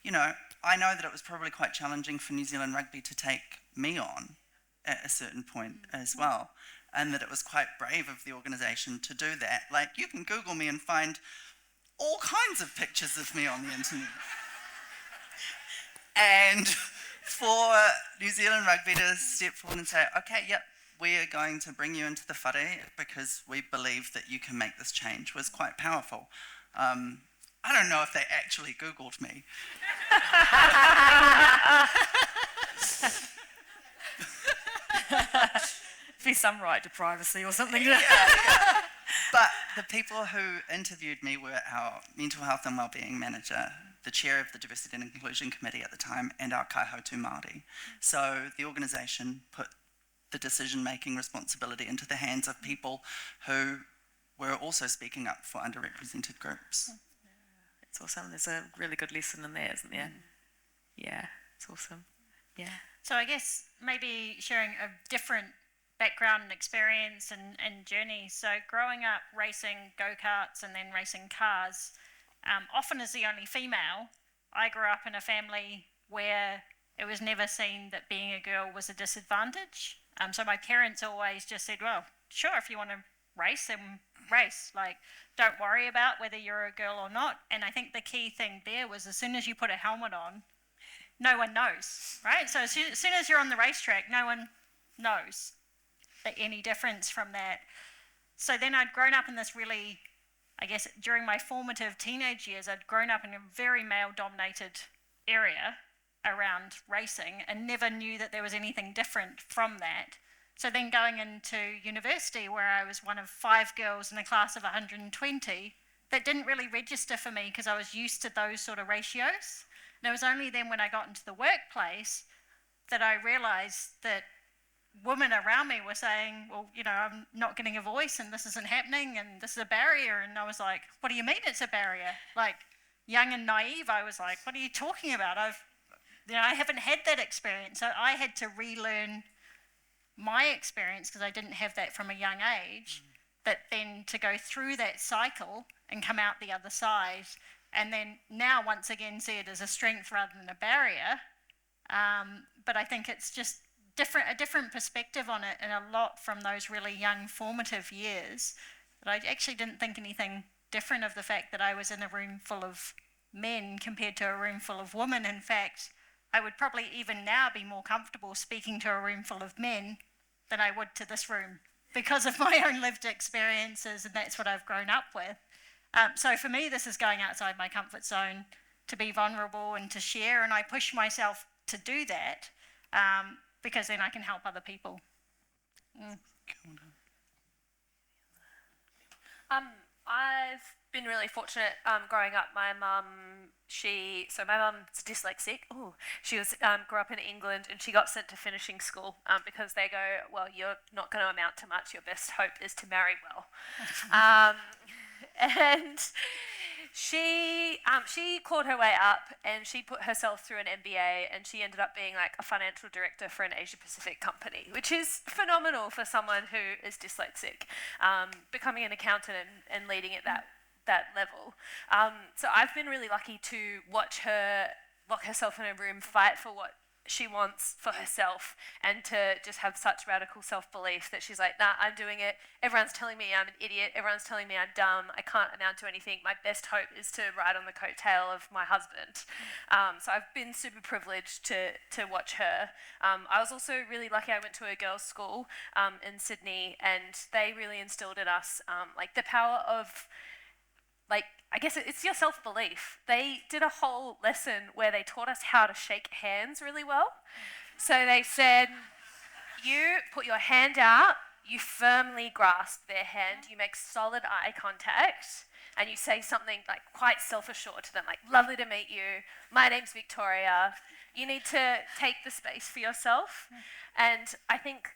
you know, I know that it was probably quite challenging for New Zealand Rugby to take me on at a certain point as well, and that it was quite brave of the organisation to do that. Like, you can Google me and find all kinds of pictures of me on the internet. And for New Zealand Rugby to step forward and say, okay, yep, we are going to bring you into the whare because we believe that you can make this change was quite powerful. I don't know if they actually Googled me. Be some right to privacy or something. Yeah. But the people who interviewed me were our mental health and wellbeing manager, the chair of the Diversity and Inclusion Committee at the time, and our Kaihotu Māori. So the organisation put the decision-making responsibility into the hands of people who were also speaking up for underrepresented groups. It's awesome. There's a really good lesson in there, isn't there? Yeah, it's awesome. Yeah. So I guess maybe sharing a different background and experience and journey. So growing up racing go-karts and then racing cars, often as the only female, I grew up in a family where it was never seen that being a girl was a disadvantage. So my parents always just said, well, sure, if you want to race, then race. Like, don't worry about whether you're a girl or not. And I think the key thing there was as soon as you put a helmet on, no one knows, right? So as soon as you're on the racetrack, no one knows any difference from that. So then I'd grown up in this really, I guess, during my formative teenage years, I'd grown up in a very male-dominated area around racing and never knew that there was anything different from that. So then going into university, where I was one of 5 girls in a class of 120, that didn't really register for me because I was used to those sort of ratios. And it was only then when I got into the workplace that I realised that women around me were saying, well, you know, I'm not getting a voice and this isn't happening and this is a barrier. And I was like, what do you mean it's a barrier? Like, young and naive, I was like, what are you talking about? I haven't had that experience. So I had to relearn my experience because I didn't have that from a young age, but then to go through that cycle and come out the other side, and then now once again see it as a strength rather than a barrier. But I think it's just a different perspective on it, and a lot from those really young formative years, that I actually didn't think anything different of the fact that I was in a room full of men compared to a room full of women. In fact, I would probably even now be more comfortable speaking to a room full of men than I would to this room because of my own lived experiences, and that's what I've grown up with. So for me, this is going outside my comfort zone to be vulnerable and to share, and I push myself to do that because then I can help other people. I've been really fortunate growing up. My mum's dyslexic. She grew up in England, and she got sent to finishing school because they go, well, you're not going to amount to much. Your best hope is to marry well. And she clawed her way up, and she put herself through an MBA, and she ended up being like a financial director for an Asia Pacific company, which is phenomenal for someone who is dyslexic, becoming an accountant and leading at that level. So I've been really lucky to watch her lock herself in a room, fight for what she wants for herself, and to just have such radical self-belief that she's like, nah, I'm doing it. Everyone's telling me I'm an idiot. Everyone's telling me I'm dumb. I can't amount to anything. My best hope is to ride on the coattail of my husband. So I've been super privileged to watch her. I was also really lucky. I went to a girls' school in Sydney, and they really instilled in us the power of, I guess it's your self-belief. They did a whole lesson where they taught us how to shake hands really well. So they said, you put your hand out, you firmly grasp their hand, you make solid eye contact, and you say something quite self-assured to them, like, lovely to meet you, my name's Victoria. You need to take the space for yourself. And I think,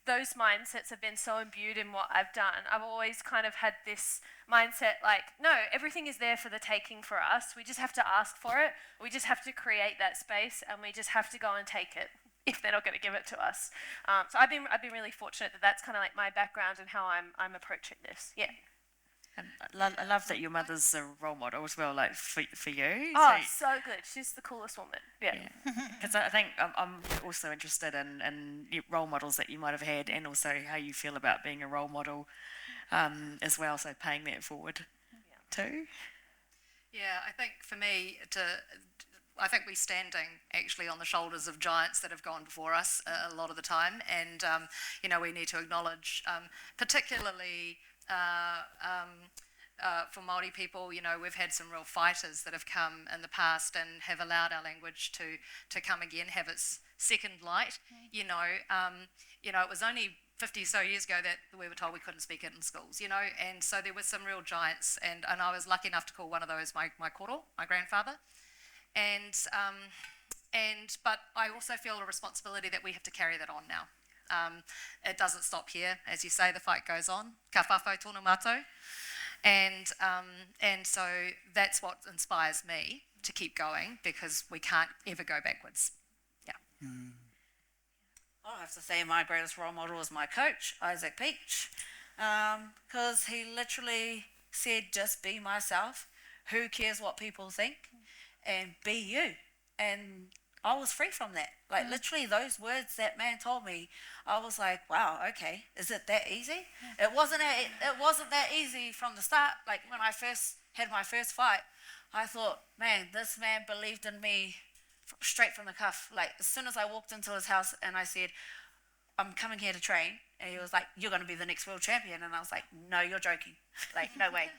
those mindsets have been so imbued in what I've done. I've always kind of had this mindset like, no, everything is there for the taking for us. We just have to ask for it. We just have to create that space, and we just have to go and take it if they're not going to give it to us. So I've been really fortunate that that's kind of like my background and how I'm approaching this. Yeah. And I love that your mother's a role model as well, like for you. Oh, so good. She's the coolest woman. Yeah. Because I think I'm also interested in your role models that you might have had, and also how you feel about being a role model as well. So paying that forward too. Yeah, I think for me, I think we're standing actually on the shoulders of giants that have gone before us a lot of the time, and you know, we need to acknowledge, particularly for Māori people, you know, we've had some real fighters that have come in the past and have allowed our language to come again, have its second light. You know, it was only 50 so years ago that we were told we couldn't speak it in schools, you know, and so there were some real giants, and I was lucky enough to call one of those my koro, my grandfather. But I also feel a responsibility that we have to carry that on now. It doesn't stop here. As you say, the fight goes on. Ka whawhau tōna mātou. And so that's what inspires me to keep going, because we can't ever go backwards. Yeah. I have to say my greatest role model is my coach, Isaac Peach, because he literally said, just be myself. Who cares what people think? And be you. And I was free from that. Like literally those words that man told me, I was like, wow, okay, is it that easy? It wasn't that easy from the start. Like when I first had my first fight, I thought, man, this man believed in me straight from the cuff. Like as soon as I walked into his house and I said, I'm coming here to train, and he was like, you're going to be the next world champion. And I was like, no, you're joking. Like, no way.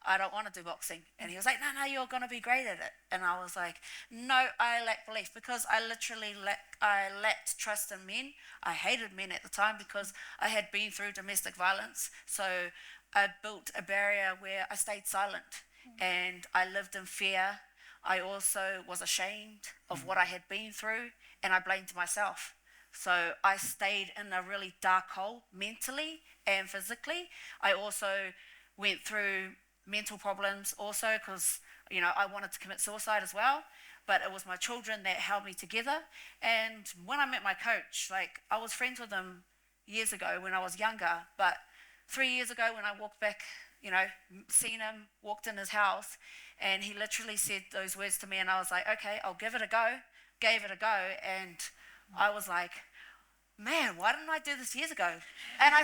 I don't want to do boxing. And he was like, no, you're going to be great at it. And I was like, no, I lack belief, because I literally lacked trust in men. I hated men at the time because I had been through domestic violence. So I built a barrier where I stayed silent and I lived in fear. I also was ashamed of what I had been through, and I blamed myself. So I stayed in a really dark hole mentally and physically. I also went through mental problems also, because you know I wanted to commit suicide as well, but it was my children that held me together. And when I met my coach, like I was friends with him years ago when I was younger, but 3 years ago when I walked back, you know, seen him, walked in his house, and he literally said those words to me, and I was like, okay, I'll give it a go. Gave it a go, and I was like, man, why didn't I do this years ago? And I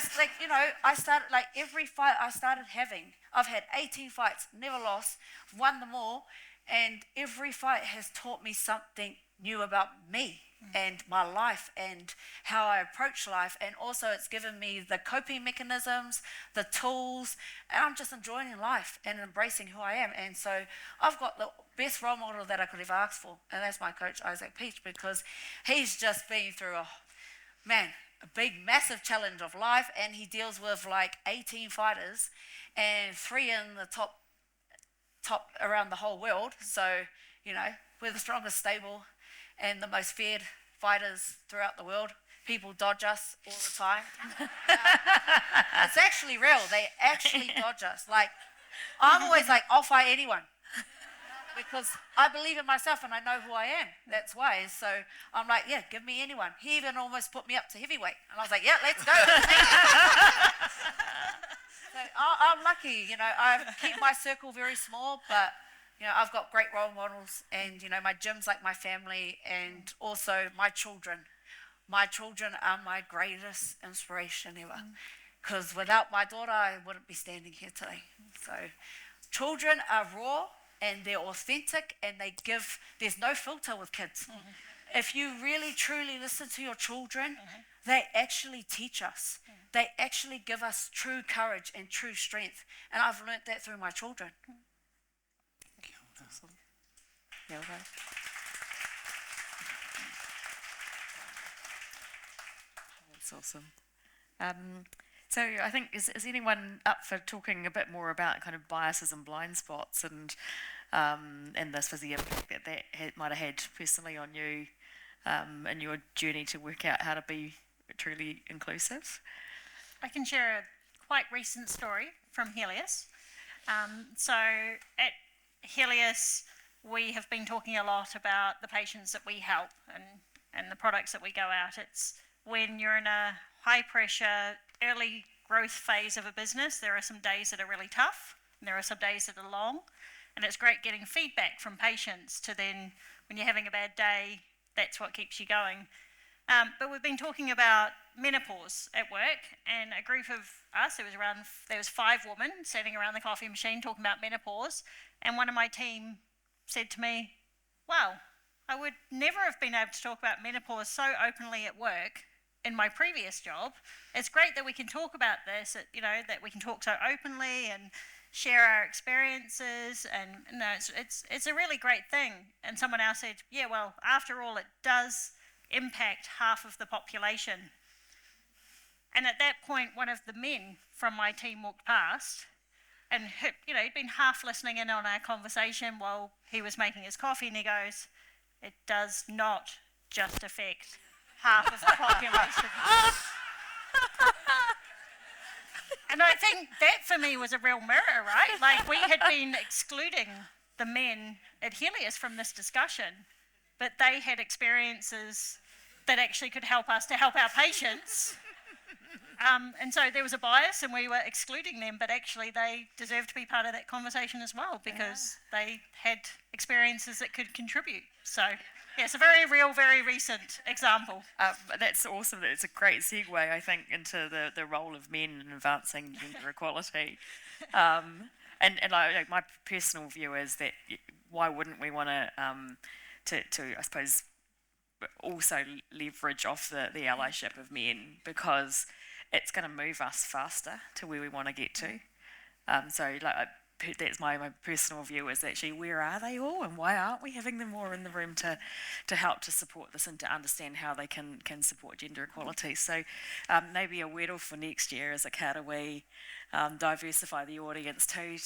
started, like every fight I started having, I've had 18 fights, never lost, won them all, and every fight has taught me something new about me and my life and how I approach life, and also it's given me the coping mechanisms, the tools, and I'm just enjoying life and embracing who I am. And so I've got the best role model that I could ever ask for, and that's my coach, Isaac Peach, because he's just been through a big, massive challenge of life, and he deals with like 18 fighters and 3 in the top around the whole world. So, you know, we're the strongest stable and the most feared fighters throughout the world. People dodge us all the time. It's actually real. They actually dodge us. Like, I'm always like, I'll fight anyone, because I believe in myself and I know who I am. That's why. So I'm like, yeah, give me anyone. He even almost put me up to heavyweight. And I was like, yeah, let's go. So I'm lucky, you know, I keep my circle very small, but, you know, I've got great role models, and, you know, my gym's like my family, and also my children. My children are my greatest inspiration ever, because without my daughter, I wouldn't be standing here today. So children are raw, and they're authentic, and there's no filter with kids. If you really truly listen to your children, they actually teach us. They actually give us true courage and true strength. And I've learnt that through my children. Awesome. Yeah, okay. That's awesome. So I think, is anyone up for talking a bit more about kind of biases and blind spots, and this was the impact that might have had personally on you in your journey to work out how to be truly inclusive? I can share a quite recent story from Helios. So at Helios, we have been talking a lot about the patients that we help and the products that we go out. It's when you're in a high pressure, early growth phase of a business, there are some days that are really tough, and there are some days that are long. And it's great getting feedback from patients to then, when you're having a bad day, that's what keeps you going. But we've been talking about menopause at work, and a group of us, there was 5 women sitting around the coffee machine talking about menopause, and one of my team said to me, wow, I would never have been able to talk about menopause so openly at work in my previous job. It's great that we can talk about this, that we can talk so openly and share our experiences, and it's a really great thing. And someone else said, yeah, well, after all, it does impact half of the population. And at that point, one of the men from my team walked past, and he'd been half listening in on our conversation while he was making his coffee, and he goes, it does not just affect half of the population. And I think that for me was a real mirror, right? Like, we had been excluding the men at Helios from this discussion, but they had experiences that actually could help us to help our patients. And so there was a bias and we were excluding them, but actually they deserve to be part of that conversation as well, because they had experiences that could contribute. So yeah, it's a very real, very recent example. That's awesome. It's a great segue, I think, into the role of men in advancing gender equality. And my personal view is that why wouldn't we want to I suppose, also leverage off the allyship of men, because it's going to move us faster to where we want to get to. That's my personal view, is actually, where are they all, and why aren't we having them more in the room to help to support this and to understand how they can support gender equality. So maybe a wordle for next year is, how do we diversify the audience too,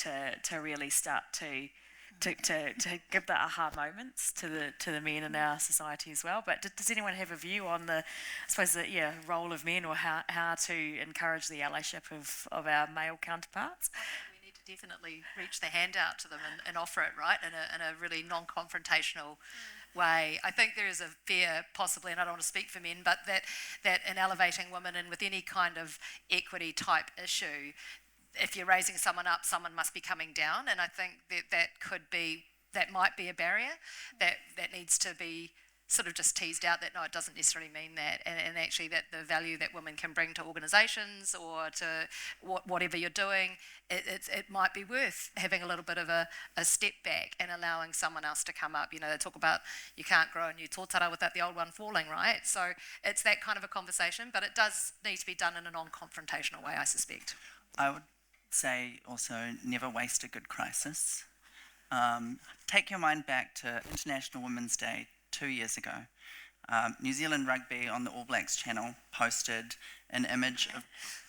to really start to give the aha moments to the men in our society as well. But does anyone have a view on role of men, or how to encourage the allyship of our male counterparts? We need to definitely reach the hand out to them and offer it, right, in a really non-confrontational way. I think there is a fear, possibly, and I don't want to speak for men, but that in elevating women and with any kind of equity type issue, if you're raising someone up, someone must be coming down, and I think that might be a barrier that needs to be sort of just teased out, that no, it doesn't necessarily mean that, and actually that the value that women can bring to organisations or to whatever you're doing, it might be worth having a little bit of a step back and allowing someone else to come up. They talk about you can't grow a new tōtara without the old one falling, right? So it's that kind of a conversation, but it does need to be done in a non-confrontational way, I suspect. I would say also, never waste a good crisis. Take your mind back to International Women's Day 2 years ago. New Zealand Rugby on the All Blacks channel posted an image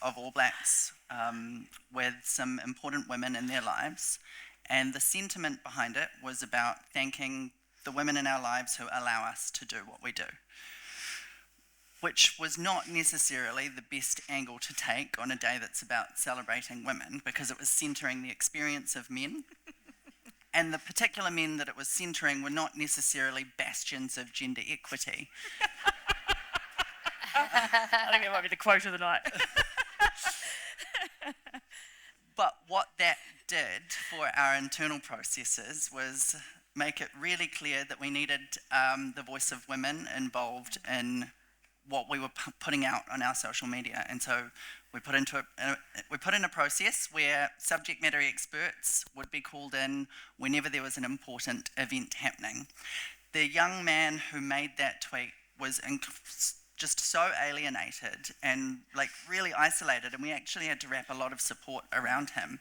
of All Blacks with some important women in their lives, and the sentiment behind it was about thanking the women in our lives who allow us to do what we do, which was not necessarily the best angle to take on a day that's about celebrating women, because it was centering the experience of men. And the particular men that it was centering were not necessarily bastions of gender equity. I think that might be the quote of the night. But what that did for our internal processes was make it really clear that we needed the voice of women involved in what we were putting out on our social media. And so we put in a process where subject matter experts would be called in whenever there was an important event happening. The young man who made that tweet was just so alienated and really isolated, and we actually had to wrap a lot of support around him.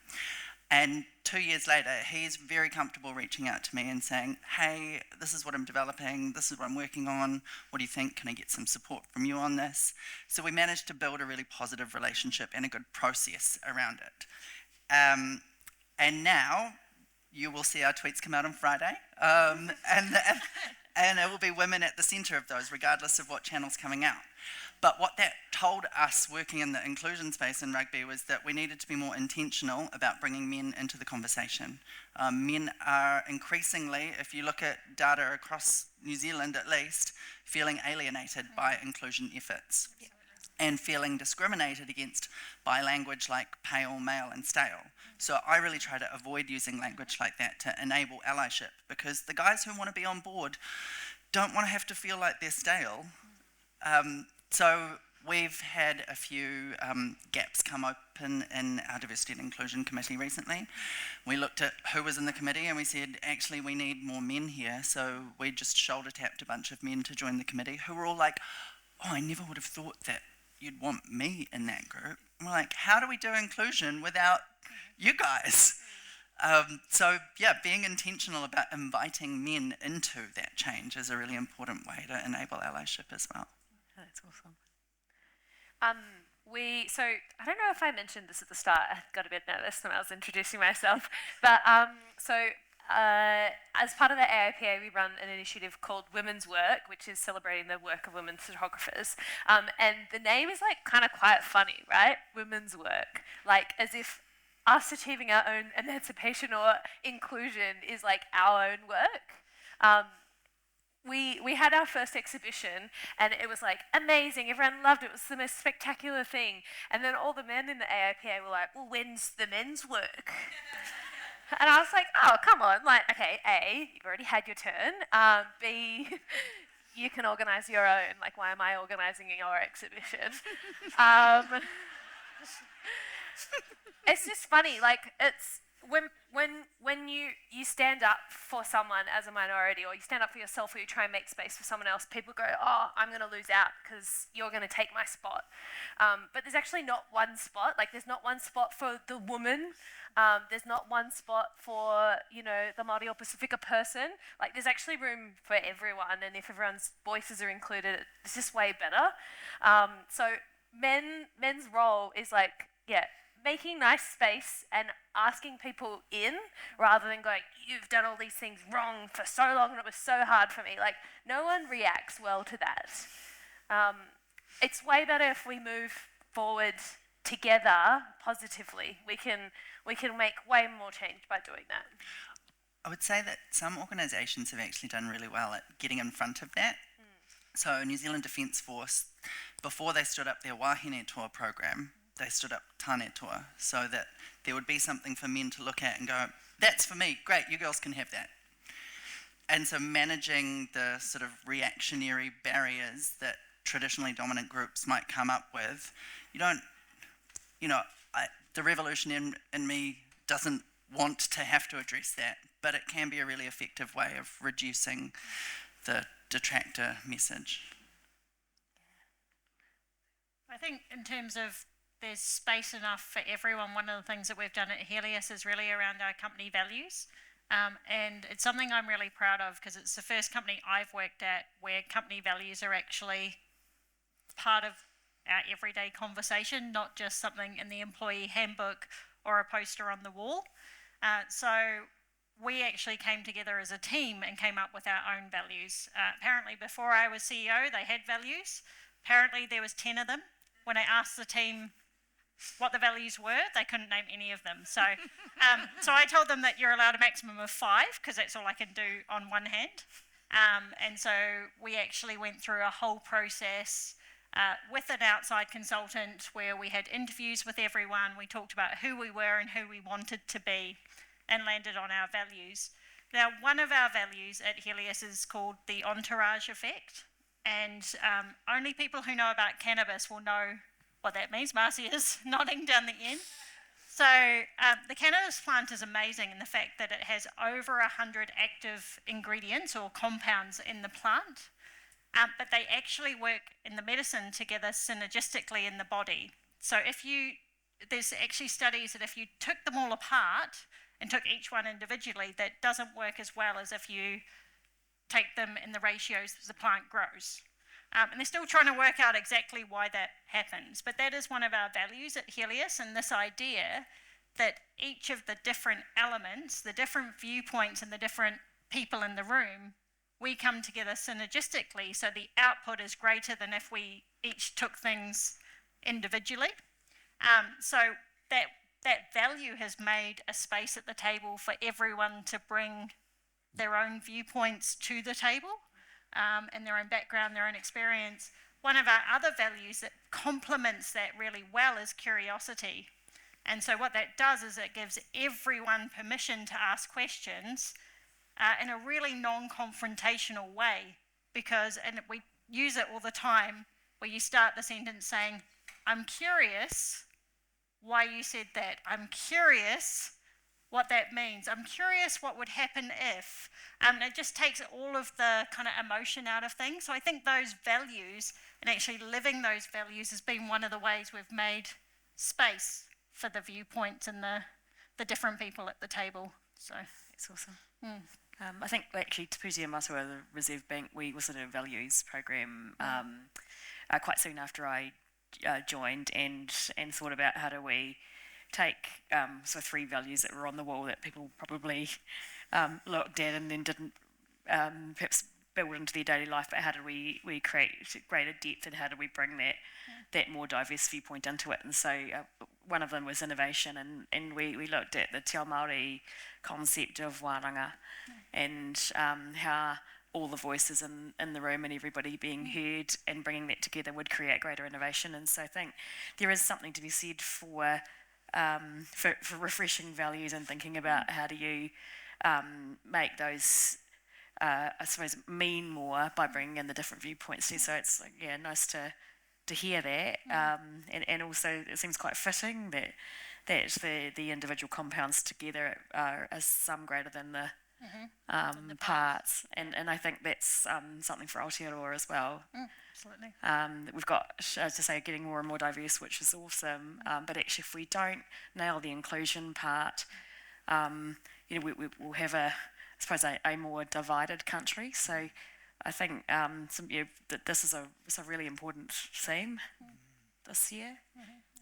And 2 years later, he's very comfortable reaching out to me and saying, hey, this is what I'm developing, this is what I'm working on, what do you think, can I get some support from you on this? So we managed to build a really positive relationship and a good process around it. And now, you will see our tweets come out on Friday, And it will be women at the centre of those, regardless of what channel's coming out. But what that told us working in the inclusion space in rugby was that we needed to be more intentional about bringing men into the conversation. Men are increasingly, if you look at data across New Zealand at least, feeling alienated by inclusion efforts and feeling discriminated against by language like pale, male and stale. So I really try to avoid using language like that to enable allyship, because the guys who want to be on board don't want to have to feel like they're stale. So we've had a few gaps come open in our Diversity and Inclusion Committee recently. We looked at who was in the committee and we said, actually, we need more men here. So we just shoulder tapped a bunch of men to join the committee who were all like, oh, I never would have thought that you'd want me in that group. And we're like, how do we do inclusion without you guys? So yeah, being intentional about inviting men into that change is a really important way to enable allyship as well. That's awesome. So I don't know if I mentioned this at the start. I got a bit nervous when I was introducing myself. But as part of the AIPA, we run an initiative called Women's Work, which is celebrating the work of women photographers. And the name is like kind of quite funny, right? Women's Work, like as if us achieving our own emancipation or inclusion is like our own work. We had our first exhibition and it was like amazing, everyone loved it, it was the most spectacular thing. And then all the men in the AIPA were like, well, when's the men's work? And I was like, oh, come on, like, okay, A, you've already had your turn, B, you can organise your own, like, why am I organising your exhibition? It's just funny, like, it's, when you stand up for someone as a minority, or you stand up for yourself, or you try and make space for someone else, people go, oh, I'm going to lose out because you're going to take my spot. But there's actually not one spot. Like, there's not one spot for the woman. There's not one spot for, the Māori or Pacifica person. Like, there's actually room for everyone, and if everyone's voices are included, it's just way better. So men's role is like, making nice space and asking people in rather than going, you've done all these things wrong for so long and it was so hard for me. Like, no one reacts well to that. It's way better if we move forward together positively. We can make way more change by doing that. I would say that some organisations have actually done really well at getting in front of that. So New Zealand Defence Force, before they stood up their Wahine Tour program, they stood up Tāne Toa, so that there would be something for men to look at and go, that's for me, great, you girls can have that. And so managing the sort of reactionary barriers that traditionally dominant groups might come up with, the revolution in me doesn't want to have to address that, but it can be a really effective way of reducing the detractor message. I think in terms of there's space enough for everyone, one of the things that we've done at Helios is really around our company values. And it's something I'm really proud of because it's the first company I've worked at where company values are actually part of our everyday conversation, not just something in the employee handbook or a poster on the wall. So we actually came together as a team and came up with our own values. Apparently before I was CEO, they had values. Apparently there was 10 of them. When I asked the team what the values were, they couldn't name any of them. So I told them that you're allowed a maximum of 5 because that's all I can do on one hand. And so we actually went through a whole process with an outside consultant where we had interviews with everyone. We talked about who we were and who we wanted to be and landed on our values. Now, one of our values at Helios is called the entourage effect. And only people who know about cannabis will know what that means. Marcy is nodding down the end. So the cannabis plant is amazing in the fact that it has over 100 active ingredients or compounds in the plant, but they actually work in the medicine together synergistically in the body. So there's actually studies that if you took them all apart and took each one individually, that doesn't work as well as if you take them in the ratios that the plant grows. And they're still trying to work out exactly why that happens. But that is one of our values at Helios, and this idea that each of the different elements, the different viewpoints and the different people in the room we come together synergistically, so the output is greater than if we each took things individually. So that value has made a space at the table for everyone to bring their own viewpoints to the table, and their own background, their own experience. One of our other values that complements that really well is curiosity. And so what that does is it gives everyone permission to ask questions in a really non-confrontational way, and we use it all the time, where you start the sentence saying, I'm curious why you said that. I'm curious what that means. I'm curious what would happen if. It just takes all of the kind of emotion out of things. So I think those values, and actually living those values, has been one of the ways we've made space for the viewpoints and the different people at the table. So That's awesome. I think actually Te Pūtea Matua, the Reserve Bank, we also did a values program quite soon after I joined, and thought about how do we take so 3 values that were on the wall that people probably looked at and then didn't perhaps build into their daily life, but how do we create greater depth, and how do we bring that more diverse viewpoint into it? And so one of them was innovation, and we looked at the Te Ao Māori concept of wānanga, and how all the voices in the room and everybody being heard and bringing that together would create greater innovation. And so I think there is something to be said for refreshing values and thinking about how do you make those, I suppose, mean more by bringing in the different viewpoints too. So it's nice to hear that, and also it seems quite fitting that the individual compounds together are some greater than the parts, and I think that's something for Aotearoa as well. Absolutely. We've got, as I say, getting more and more diverse, which is awesome. But actually, if we don't nail the inclusion part, we'll have I suppose, a more divided country. So I think that this is a really important theme this year.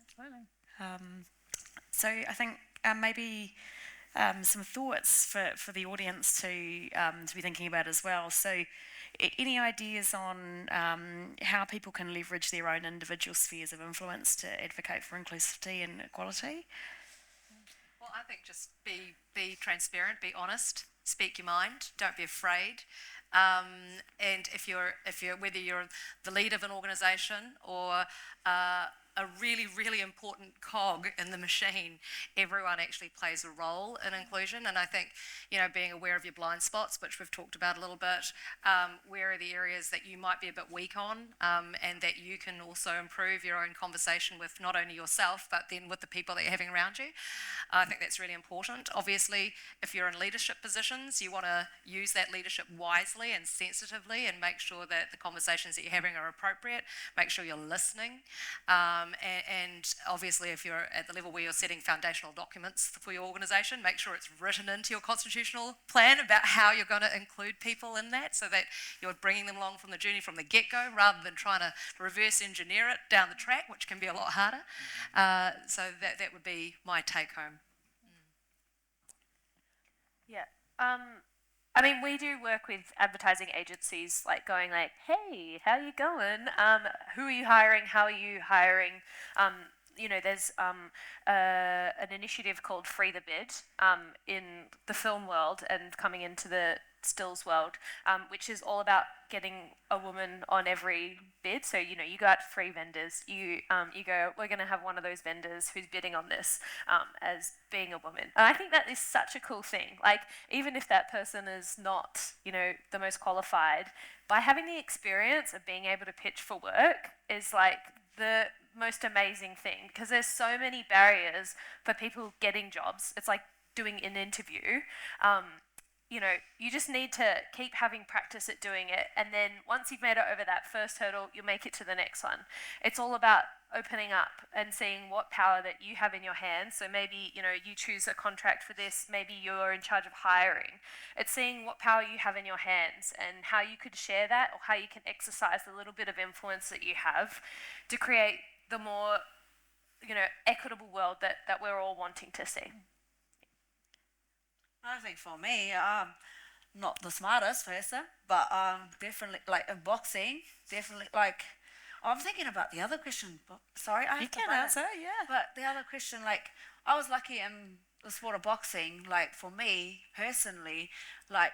Absolutely. So I think maybe some thoughts for the audience to be thinking about as well. So any ideas on how people can leverage their own individual spheres of influence to advocate for inclusivity and equality? Well, I think just be transparent, be honest, speak your mind, don't be afraid. And if you're whether you're the lead of an organisation or a really, really important cog in the machine, everyone actually plays a role in inclusion. And I think, being aware of your blind spots, which we've talked about a little bit, where are the areas that you might be a bit weak on, and that you can also improve your own conversation with not only yourself, but then with the people that you're having around you. I think that's really important. Obviously, if you're in leadership positions, you want to use that leadership wisely and sensitively and make sure that the conversations that you're having are appropriate, make sure you're listening. And obviously, if you're at the level where you're setting foundational documents for your organisation, make sure it's written into your constitutional plan about how you're going to include people in that, so that you're bringing them along from the journey from the get-go, rather than trying to reverse engineer it down the track, which can be a lot harder. So that would be my take-home. Yeah. We do work with advertising agencies, going hey, how are you going? Who are you hiring? How are you hiring? There's an initiative called Free the Bid in the film world and coming into the stills world, which is all about getting a woman on every bid. So, you go out to 3 vendors, you go, we're going to have one of those vendors who's bidding on this as being a woman. And I think that is such a cool thing. Even if that person is not, the most qualified, by having the experience of being able to pitch for work is the most amazing thing, because there's so many barriers for people getting jobs. It's like doing an interview. You just need to keep having practice at doing it, and then once you've made it over that first hurdle, you'll make it to the next one. It's all about opening up and seeing what power that you have in your hands. So maybe, you choose a contract for this, maybe you're in charge of hiring. It's seeing what power you have in your hands and how you could share that, or how you can exercise the little bit of influence that you have to create the more, equitable world that we're all wanting to see. I think for me, not the smartest person, but definitely like in boxing, definitely like. I'm thinking about the other question. Sorry, I have You to can butt in. answer, yeah. But the other question, like, I was lucky in the sport of boxing. Like for me personally, like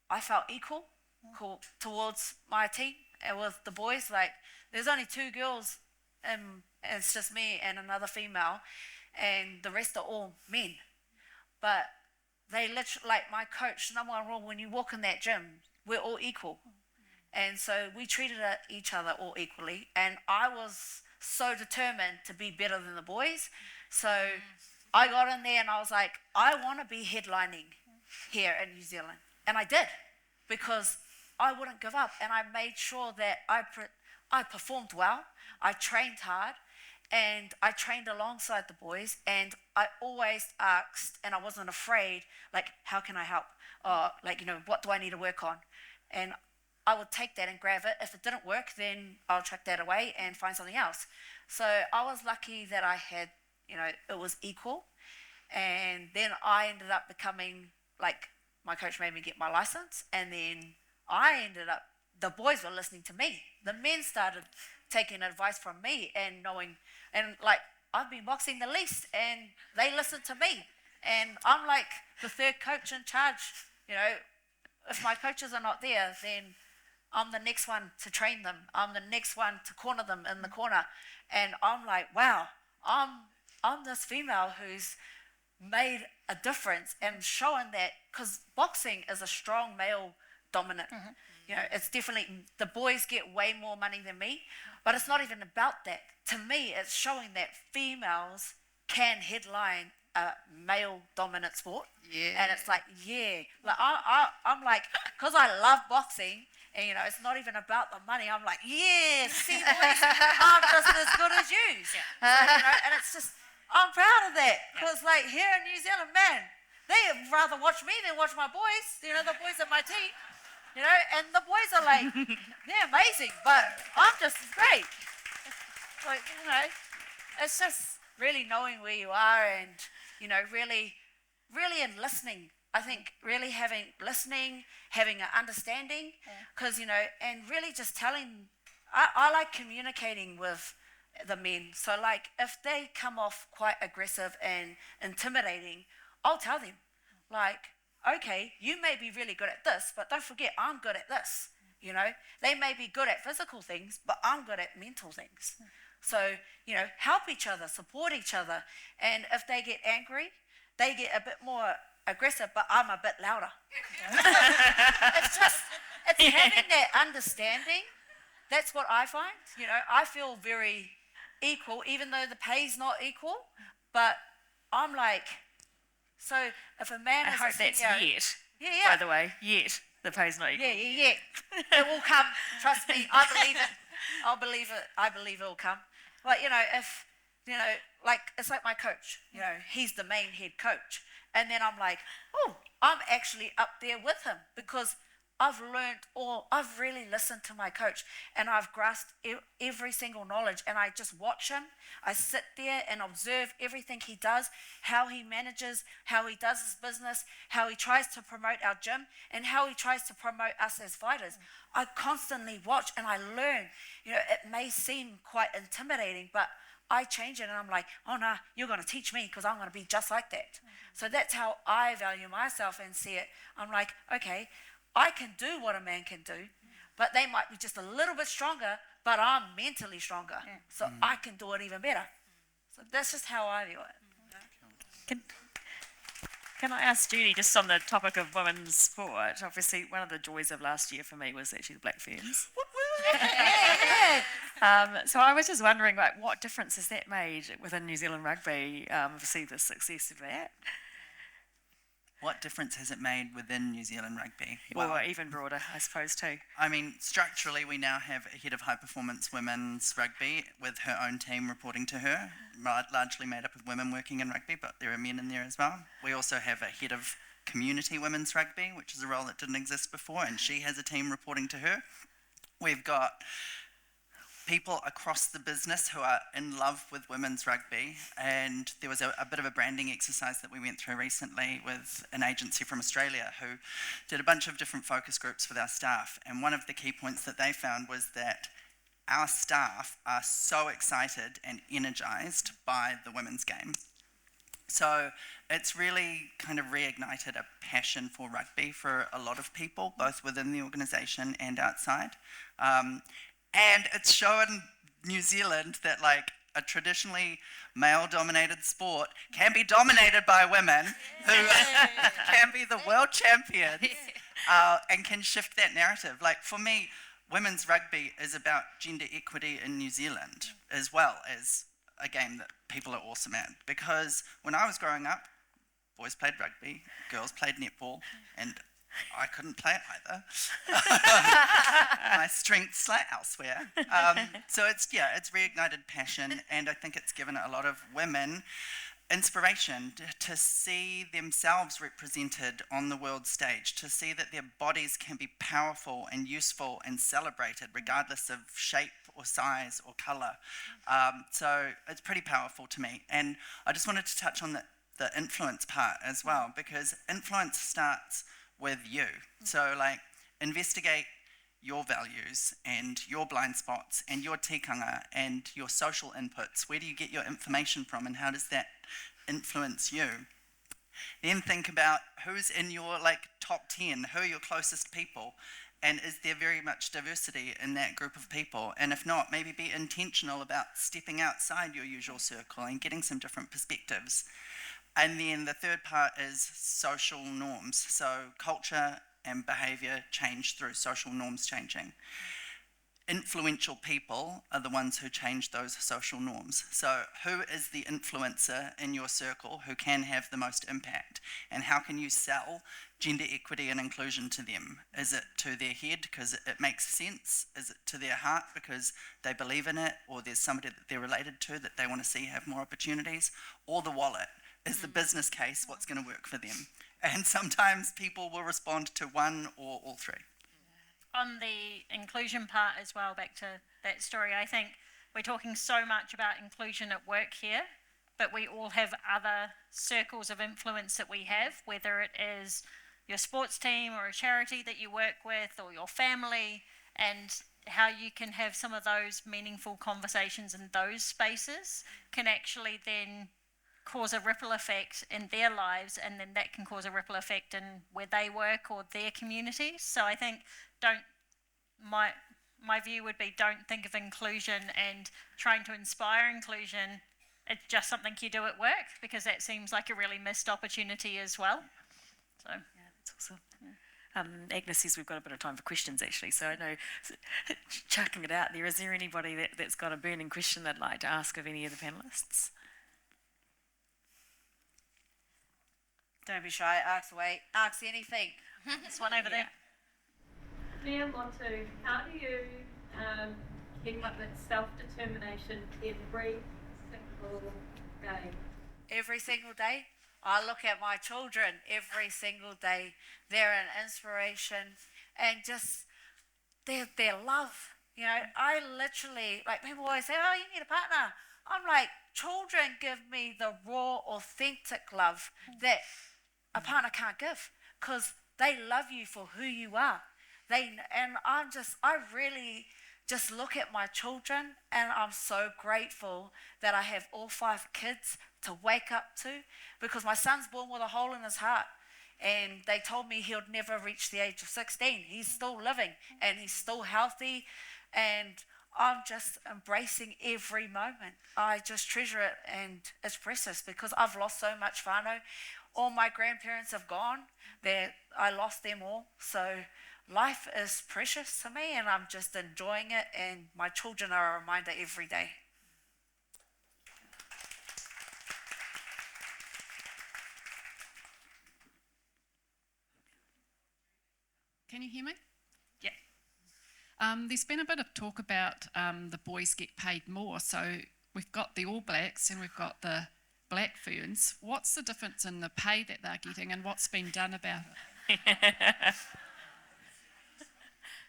I felt equal towards my team and with the boys. Like there's only 2 girls, and it's just me and another female, and the rest are all men. But they literally, like my coach, number one rule, when you walk in that gym, we're all equal. And so we treated each other all equally. And I was so determined to be better than the boys. So I got in there and I was like, I want to be headlining here in New Zealand. And I did, because I wouldn't give up. And I made sure that I performed well. I trained hard. And I trained alongside the boys, and I always asked, and I wasn't afraid, like, how can I help? Or, like, what do I need to work on? And I would take that and grab it. If it didn't work, then I'll chuck that away and find something else. So I was lucky that I had, it was equal. And then I ended up becoming, like, my coach made me get my license, and then the boys were listening to me. The men started taking advice from me and knowing, and like I've been boxing the least, and they listen to me, and I'm like the 3rd coach in charge. If my coaches are not there, then I'm the next one to train them. I'm the next one to corner them in the corner, and I'm like, wow, I'm this female who's made a difference and showing that, because boxing is a strong male dominant. It's definitely, the boys get way more money than me, but it's not even about that. To me, it's showing that females can headline a male dominant sport. Yeah. And it's like, like I'm like, because I love boxing, and it's not even about the money. I'm like, see boys, I'm just as good as you. So, and it's just, I'm proud of that, because like here in New Zealand, man, they rather watch me than watch my boys. The boys are my team. And the boys are like, they're amazing, but I'm just as great. Like, it's just really knowing where you are, and, really in listening. I think really listening, having an understanding, because, and really just telling, I like communicating with the men. So like, if they come off quite aggressive and intimidating, I'll tell them, like, okay, you may be really good at this, but don't forget, I'm good at this. They may be good at physical things, but I'm good at mental things. So, help each other, support each other. And if they get angry, they get a bit more aggressive, but I'm a bit louder. It's having that understanding. That's what I find. I feel very equal, even though the pay's not equal, but I'm like, so if a man I is hope a that's CEO, yet, yeah. by the way, yet. The pay's not equal. Yeah. It will come. Trust me. I believe it. I'll believe it. I believe it will come. But, if, like, it's like my coach, he's the main head coach. And then I'm like, oh, I'm actually up there with him, because I've really listened to my coach, and I've grasped every single knowledge, and I just watch him. I sit there and observe everything he does, how he manages, how he does his business, how he tries to promote our gym, and how he tries to promote us as fighters. I constantly watch and I learn. It may seem quite intimidating, but I change it, and I'm like, oh no, you're going to teach me, because I'm going to be just like that. So that's how I value myself and see it. I'm like, okay, I can do what a man can do, but they might be just a little bit stronger, but I'm mentally stronger. So I can do it even better. So that's just how I view it. Can I ask Judy, just on the topic of women's sport, obviously one of the joys of last year for me was actually the Black Ferns. So I was just wondering, like, what difference has that made within New Zealand rugby, obviously the success of that? What difference has it made within New Zealand rugby? Or even broader, I suppose, too. I mean, structurally, we now have a head of high-performance women's rugby with her own team reporting to her, largely made up of women working in rugby, but there are men in there as well. We also have a head of community women's rugby, which is a role that didn't exist before, and she has a team reporting to her. We've got people across the business who are in love with women's rugby, and there was a bit of a branding exercise that we went through recently with an agency from Australia who did a bunch of different focus groups with our staff, and one of the key points that they found was that our staff are so excited and energised by the women's game. So it's really kind of reignited a passion for rugby for a lot of people, both within the organisation and outside. And it's shown New Zealand that like a traditionally male-dominated sport can be dominated by women who can be the world champions and can shift that narrative. Like for me, women's rugby is about gender equity in New Zealand as well as a game that people are awesome at. Because when I was growing up, boys played rugby, girls played netball, and I couldn't play it either. My strengths lie elsewhere. So it's reignited passion, and I think it's given a lot of women inspiration to see themselves represented on the world stage, to see that their bodies can be powerful and useful and celebrated regardless of shape or size or colour. So it's pretty powerful to me. And I just wanted to touch on the influence part as well, because influence starts with you. So like investigate your values and your blind spots and your tikanga and your social inputs. Where do you get your information from, and how does that influence you? Then think about who's in your like top 10, who are your closest people, and is there very much diversity in that group of people? And if not, maybe be intentional about stepping outside your usual circle and getting some different perspectives. And then the third part is social norms. So culture and behaviour change through social norms changing. Influential people are the ones who change those social norms. So who is the influencer in your circle who can have the most impact? And how can you sell gender equity and inclusion to them? Is it to their head because it makes sense? Is it to their heart because they believe in it, or there's somebody that they're related to that they want to see have more opportunities? Or the wallet? Is the business case what's going to work for them? And sometimes people will respond to one or all three. On the inclusion part as well, back to that story, I think we're talking so much about inclusion at work here, but we all have other circles of influence that we have, whether it is your sports team or a charity that you work with or your family, and how you can have some of those meaningful conversations in those spaces can actually then cause a ripple effect in their lives, and then that can cause a ripple effect in where they work or their communities. So I think my view would be, don't think of inclusion and trying to inspire inclusion. It's just something you do at work, because that seems like a really missed opportunity as well. So yeah, that's awesome. Agnes says we've got a bit of time for questions actually, so I know, chucking it out there, is there anybody that's got a burning question they'd like to ask of any of the panellists? Don't be shy, ask away, ask anything. there's one over there. Mia Motu, how do you keep up with self-determination every single day? Every single day, I look at my children every single day. They're an inspiration, and just their love. You know, I literally, like, people always say, oh, you need a partner. I'm like, children give me the raw, authentic love that a partner can't give, because they love you for who you are. I really just look at my children, and I'm so grateful that I have all 5 kids to wake up to, because my son's born with a hole in his heart, and they told me he'll never reach the age of 16. He's still living, and he's still healthy, and I'm just embracing every moment. I just treasure it, and it's precious, because I've lost so much whānau. All my grandparents have gone. I lost them all. So life is precious to me, and I'm just enjoying it, and my children are a reminder every day. Can you hear me? Yeah. There's been a bit of talk about the boys get paid more. So we've got the All Blacks and we've got the Black Ferns. What's the difference in the pay that they're getting, and what's been done about it?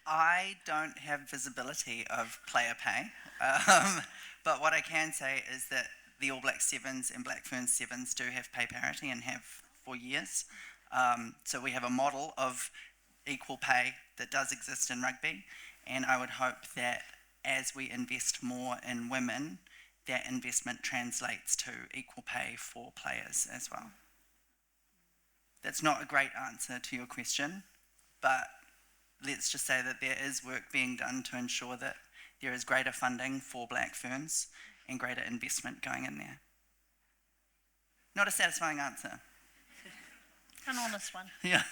I don't have visibility of player pay, but what I can say is that the All Blacks Sevens and Black Ferns Sevens do have pay parity and have for years. So we have a model of equal pay that does exist in rugby, and I would hope that as we invest more in women, that investment translates to equal pay for players as well. That's not a great answer to your question, but let's just say that there is work being done to ensure that there is greater funding for Black Ferns and greater investment going in there. Not a satisfying answer. An honest one. Yeah.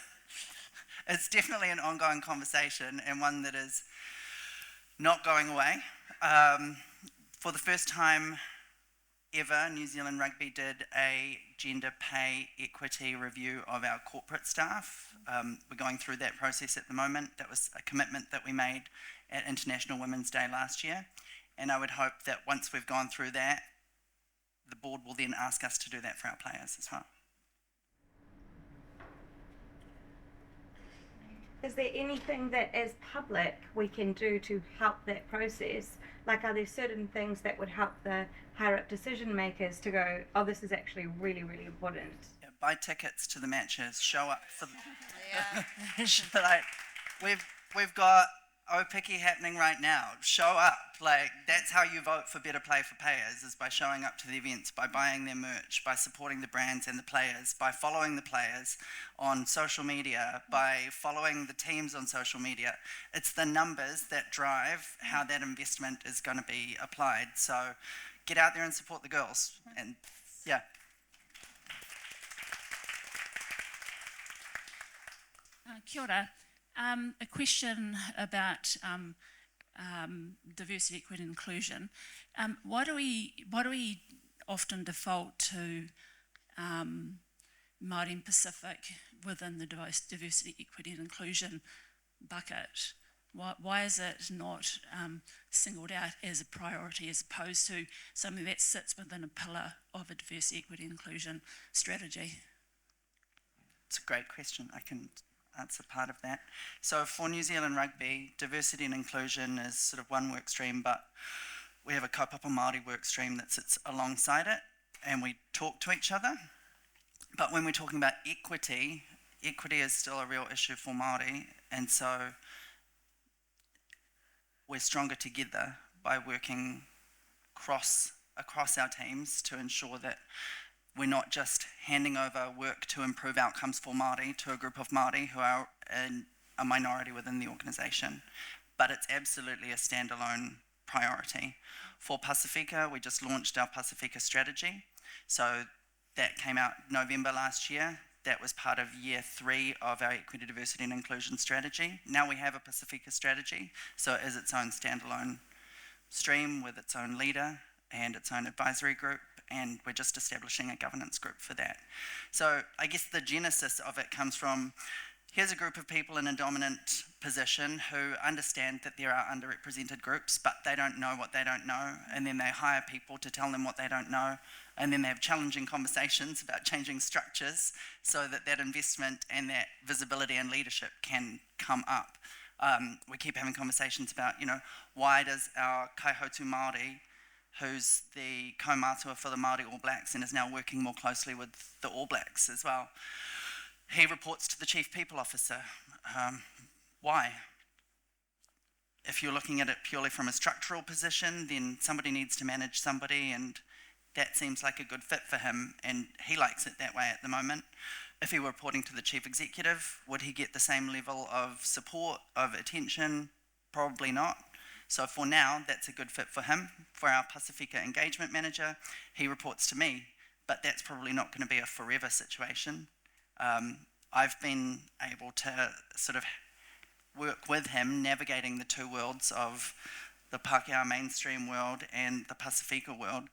It's definitely an ongoing conversation and one that is not going away. For the first time ever, New Zealand Rugby did a gender pay equity review of our corporate staff. We're going through that process at the moment. That was a commitment that we made at International Women's Day last year. And I would hope that once we've gone through that, the board will then ask us to do that for our players as well. Is there anything that as public we can do to help that process? Like, are there certain things that would help the higher up decision makers to go, oh, this is actually really, really important? Yeah, buy tickets to the matches, show up for like, we've got Opiki happening right now. Show up. Like, that's how you vote for better play for payers, is by showing up to the events, by buying their merch, by supporting the brands and the players, by following the players on social media, by following the teams on social media. It's the numbers that drive how that investment is going to be applied. So get out there and support the girls. And yeah. Kia ora. A question about diversity, equity and inclusion. Why do we often default to Māori and Pacific within the diversity, equity and inclusion bucket? Why is it not singled out as a priority as opposed to something that sits within a pillar of a diversity, equity and inclusion strategy? It's a great question. I can answer part of that. So for New Zealand Rugby, diversity and inclusion is sort of one work stream, but we have a kaupapa Māori work stream that sits alongside it, and we talk to each other. But when we're talking about equity, equity is still a real issue for Māori, and so we're stronger together by working across our teams to ensure that we're not just handing over work to improve outcomes for Māori to a group of Māori who are a minority within the organisation, but it's absolutely a standalone priority. For Pasifika, we just launched our Pasifika strategy. So that came out November last year. That was part of year 3 of our equity, diversity and inclusion strategy. Now we have a Pasifika strategy, so it is its own standalone stream with its own leader and its own advisory group, and we're just establishing a governance group for that. So I guess the genesis of it comes from, here's a group of people in a dominant position who understand that there are underrepresented groups, but they don't know what they don't know, and then they hire people to tell them what they don't know, and then they have challenging conversations about changing structures so that that investment and that visibility and leadership can come up. We keep having conversations about, why does our Kaihotu Māori, who's the kaumātua for the Māori All Blacks and is now working more closely with the All Blacks as well, he reports to the Chief People Officer. Why? If you're looking at it purely from a structural position, then somebody needs to manage somebody, and that seems like a good fit for him, and he likes it that way at the moment. If he were reporting to the Chief Executive, would he get the same level of support, of attention? Probably not. So for now, that's a good fit for him. For our Pasifika Engagement Manager, he reports to me, but that's probably not going to be a forever situation. I've been able to sort of work with him navigating the two worlds of the Pākehā mainstream world and the Pasifika world,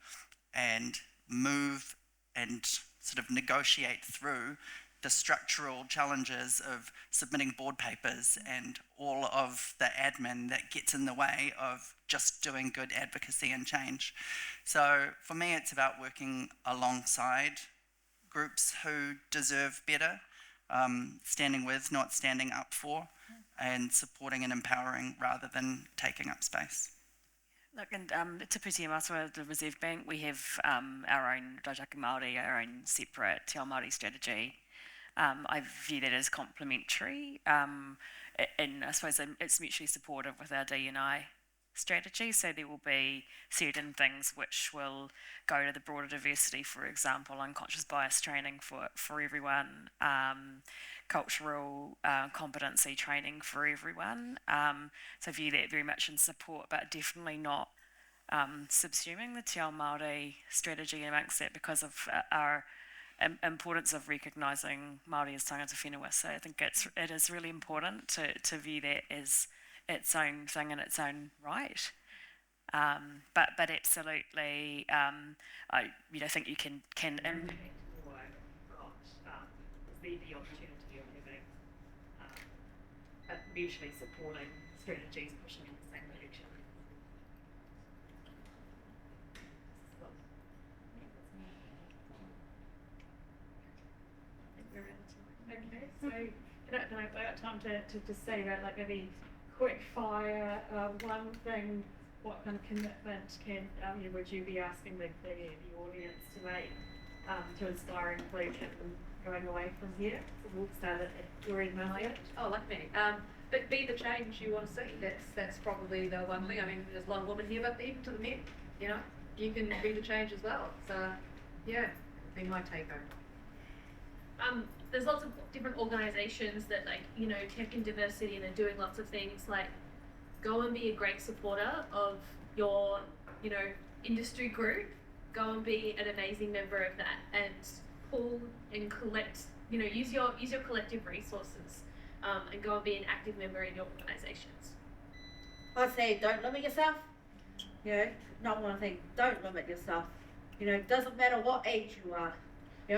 and move and sort of negotiate through the structural challenges of submitting board papers and all of the admin that gets in the way of just doing good advocacy and change. So for me, it's about working alongside groups who deserve better, standing with, not standing up for. and supporting and empowering rather than taking up space. Look, and Te Pūtea Matua, the Reserve Bank, we have our own Rautaki Māori, our own separate Te Ao Māori strategy. I view that as complementary, and I suppose it's mutually supportive with our D&I strategy, so there will be certain things which will go to the broader diversity, for example, unconscious bias training for everyone, cultural competency training for everyone. So I view that very much in support, but definitely not subsuming the Te Ao Māori strategy amongst that because of our importance of recognising Māori as tangata whenua. So I think it is really important to view that as its own thing in its own right. But absolutely, I think you can impact what I've got, the opportunity of having mutually supporting strategies pushing in the same direction. Okay, so can I have time to just say that, like maybe quick fire, one thing, what kind of commitment would you be asking the audience to make to inspire inclusion going away from here? So we'll start at your email. Oh, like me. But be the change you want to see. That's probably the one thing. I mean, there's a lot of women here, but even to the men, you can be the change as well. So, yeah, be my take home. There's lots of different organizations that tech and diversity and are doing lots of things. Like, go and be a great supporter of your industry group. Go and be an amazing member of that and pull and collect, use your collective resources, and go and be an active member in your organizations. I say don't limit yourself. Not one thing, don't limit yourself. Doesn't matter what age you are.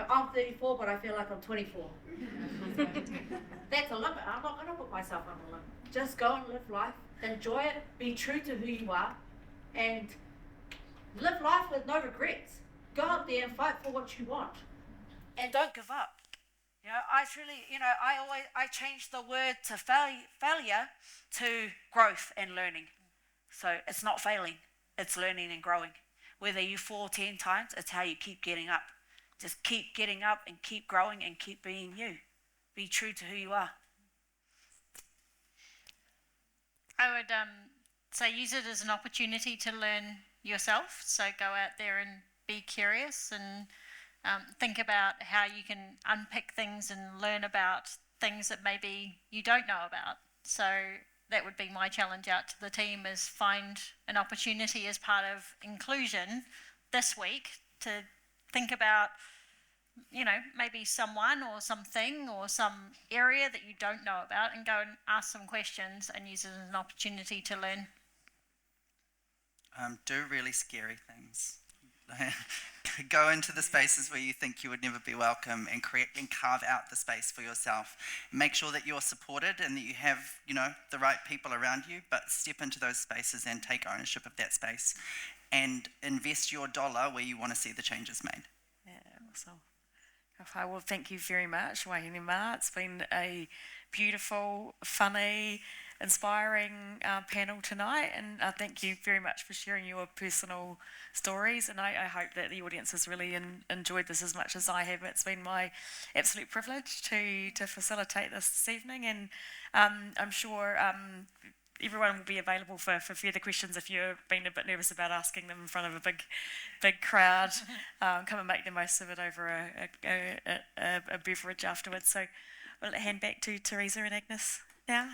I'm 34, but I feel like I'm 24. That's a limit. I'm not going to put myself on a limit. Just go and live life, enjoy it, be true to who you are, and live life with no regrets. Go out there and fight for what you want. And don't give up. I truly, I changed the word to failure to growth and learning. So it's not failing, it's learning and growing. Whether you fall 10 times, it's how you keep getting up. Just keep getting up and keep growing and keep being you. Be true to who you are. I would say use it as an opportunity to learn yourself. So go out there and be curious and think about how you can unpick things and learn about things that maybe you don't know about. So that would be my challenge out to the team, is find an opportunity as part of inclusion this week to think about, maybe someone or something or some area that you don't know about, and go and ask some questions and use it as an opportunity to learn. Do really scary things. Go into the spaces where you think you would never be welcome and create and carve out the space for yourself. Make sure that you're supported and that you have, the right people around you, but step into those spaces and take ownership of that space and invest your dollar where you want to see the changes made. Yeah, awesome. I will thank you very much, Wahine Ma. It's been a beautiful, funny, inspiring panel tonight, and thank you very much for sharing your personal stories, and I hope that the audience has really enjoyed this as much as I have. It's been my absolute privilege to facilitate this evening, and I'm sure everyone will be available for further questions if you've been a bit nervous about asking them in front of a big crowd. Come and make the most of it over a beverage afterwards. So I'll hand back to Teresa and Agnes now.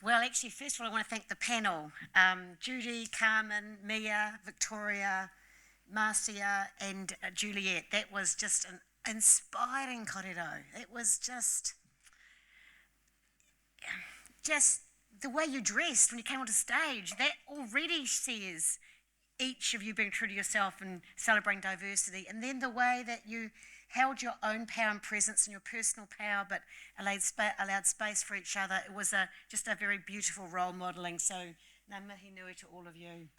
Well, actually, first of all, I want to thank the panel. Judy, Carmen, Mia, Victoria, Marcia, and Juliet. That was just an inspiring kōrero. It was just the way you dressed when you came onto stage. That already says each of you being true to yourself and celebrating diversity. And then the way that you held your own power and presence and your personal power, but allowed space for each other. It was just a very beautiful role modelling. So ngā mihi nui to all of you.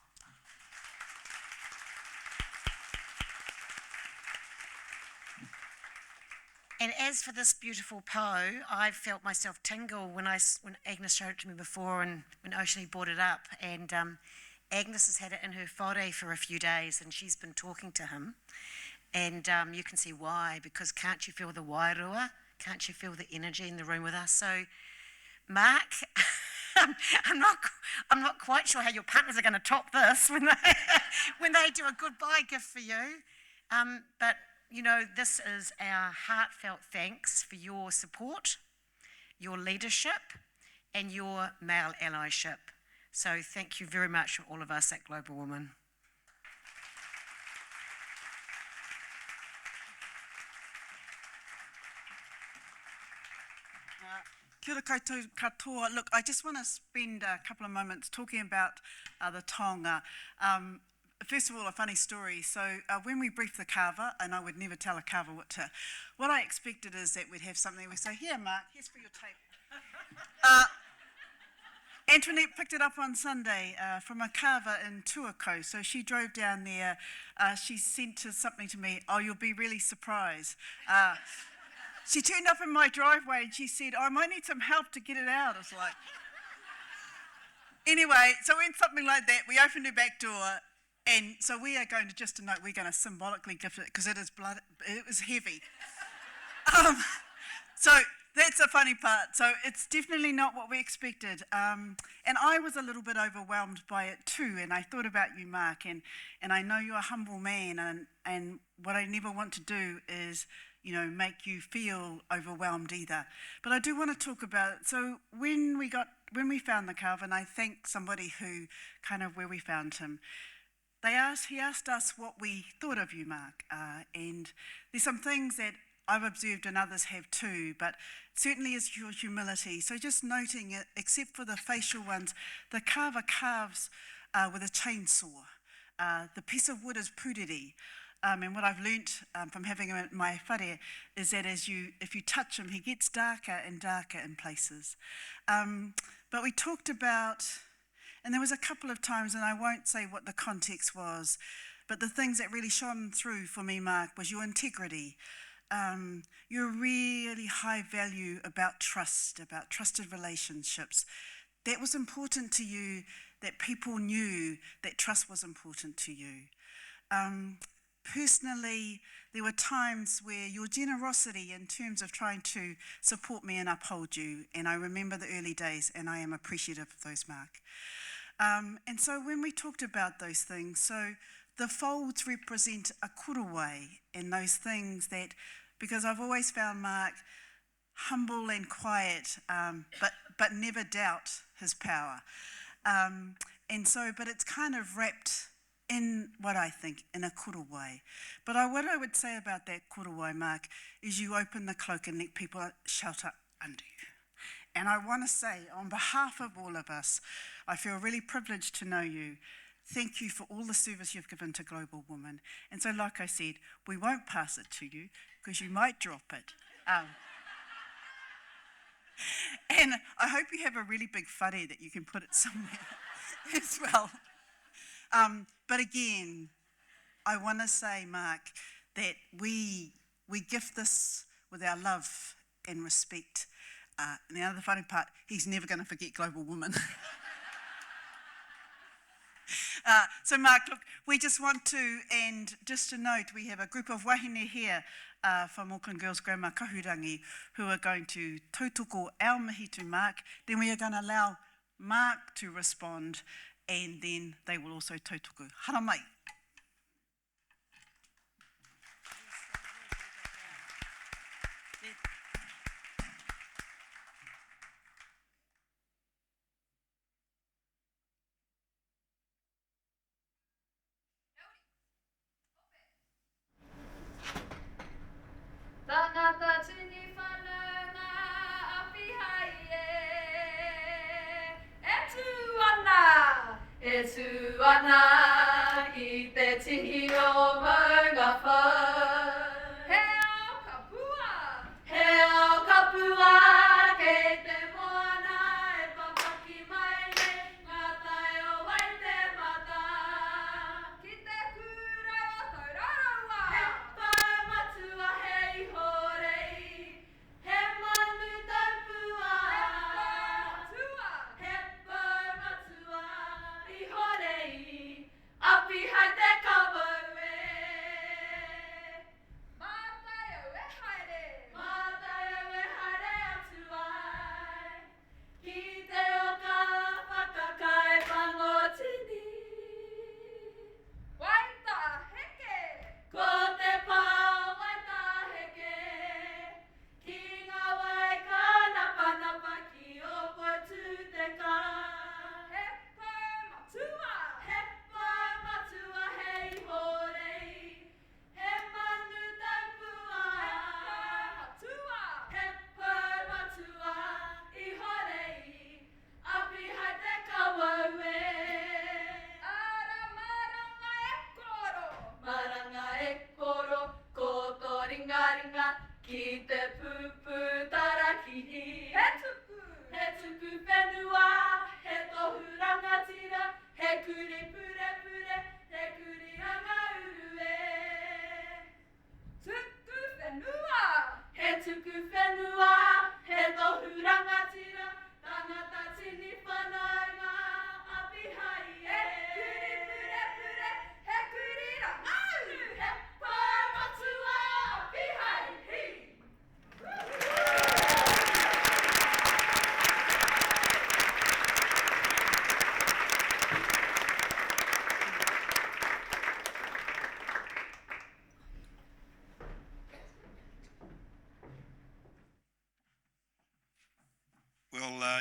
And as for this beautiful po, I felt myself tingle when Agnes showed it to me before and when Oceanie brought it up. And Agnes has had it in her whare for a few days and she's been talking to him. And you can see why, because can't you feel the wairua? Can't you feel the energy in the room with us? So, Mark, I'm not quite sure how your partners are going to top this when they do a goodbye gift for you. But you know, this is our heartfelt thanks for your support, your leadership, and your male allyship. So thank you very much from all of us at Global Women. Kia ora koutou katoa. Look, I just want to spend a couple of moments talking about the taonga. First of all, a funny story. So when we briefed the carver, and I would never tell a carver what I expected is that we'd have something, we say, here, Mark, here's for your table. Antoinette picked it up on Sunday from a carver in Tuako. So she drove down there. She sent something to me, oh, you'll be really surprised. She turned up in my driveway and she said, oh, I might need some help to get it out. I was like, anyway, so when something like that, we opened her back door. And so we are going to, just a note, we're going to symbolically gift it because it was heavy. So that's the funny part. So it's definitely not what we expected. And I was a little bit overwhelmed by it too. And I thought about you, Mark, and I know you're a humble man. And what I never want to do is, you know, make you feel overwhelmed either. But I do want to talk about it. So when we found the carver, and I thank somebody who kind of where we found him, he asked us what we thought of you, Mark, and there's some things that I've observed and others have too, but certainly is your humility. So just noting it, except for the facial ones, the carver carves with a chainsaw. The piece of wood is puriri. And what I've learnt from having him in my whare is that if you touch him, he gets darker and darker in places. But we talked about, and there was a couple of times, and I won't say what the context was, but the things that really shone through for me, Mark, was your integrity. Your really high value about trust, about trusted relationships. That was important to you, that people knew that trust was important to you. Personally, there were times where your generosity in terms of trying to support me and uphold you, and I remember the early days, and I am appreciative of those, Mark. And so when we talked about those things, so the folds represent a kurawai and those things that, because I've always found Mark humble and quiet, but never doubt his power. But it's kind of wrapped in what I think, in a kurawai. But what I would say about that kurawai, Mark, is you open the cloak and let people shelter under you. And I want to say, on behalf of all of us, I feel really privileged to know you. Thank you for all the service you've given to Global Women. And so, like I said, we won't pass it to you because you might drop it. And I hope you have a really big whare that you can put it somewhere as well. But again, I want to say, Mark, that we gift this with our love and respect. And the other funny part, he's never going to forget Global Women. So Mark, look, we just want to, and just to note, we have a group of wahine here from Auckland Girls Grammar Kahurangi who are going to tautoko our mihi to Mark. Then we are going to allow Mark to respond, and then they will also tautoko. Hara mai. Tangata tini whananga api hai e tu ana i te tihi o maunga whau. He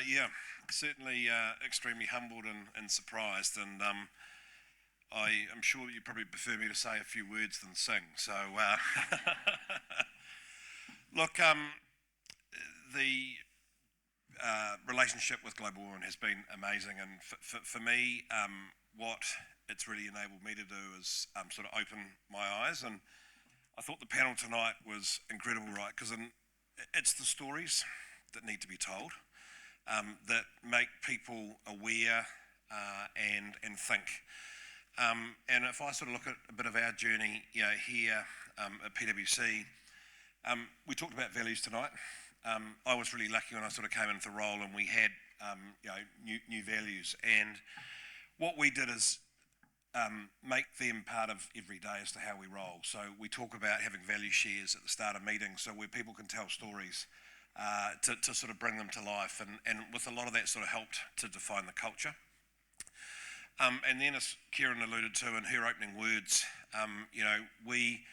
Yeah, certainly extremely humbled and surprised, and I am sure that you probably prefer me to say a few words than sing. So, look, the relationship with Global Women has been amazing, and for me, what it's really enabled me to do is sort of open my eyes, and I thought the panel tonight was incredible, right? Because it's the stories that need to be told that make people aware and think. And if I sort of look at a bit of our journey, here at PwC, we talked about values tonight. I was really lucky when I sort of came into the role, and we had new values. And what we did is make them part of every day as to how we roll. So we talk about having value shares at the start of meetings, so where people can tell stories to sort of bring them to life. And with a lot of that sort of helped to define the culture. And then, as Kieran alluded to in her opening words, we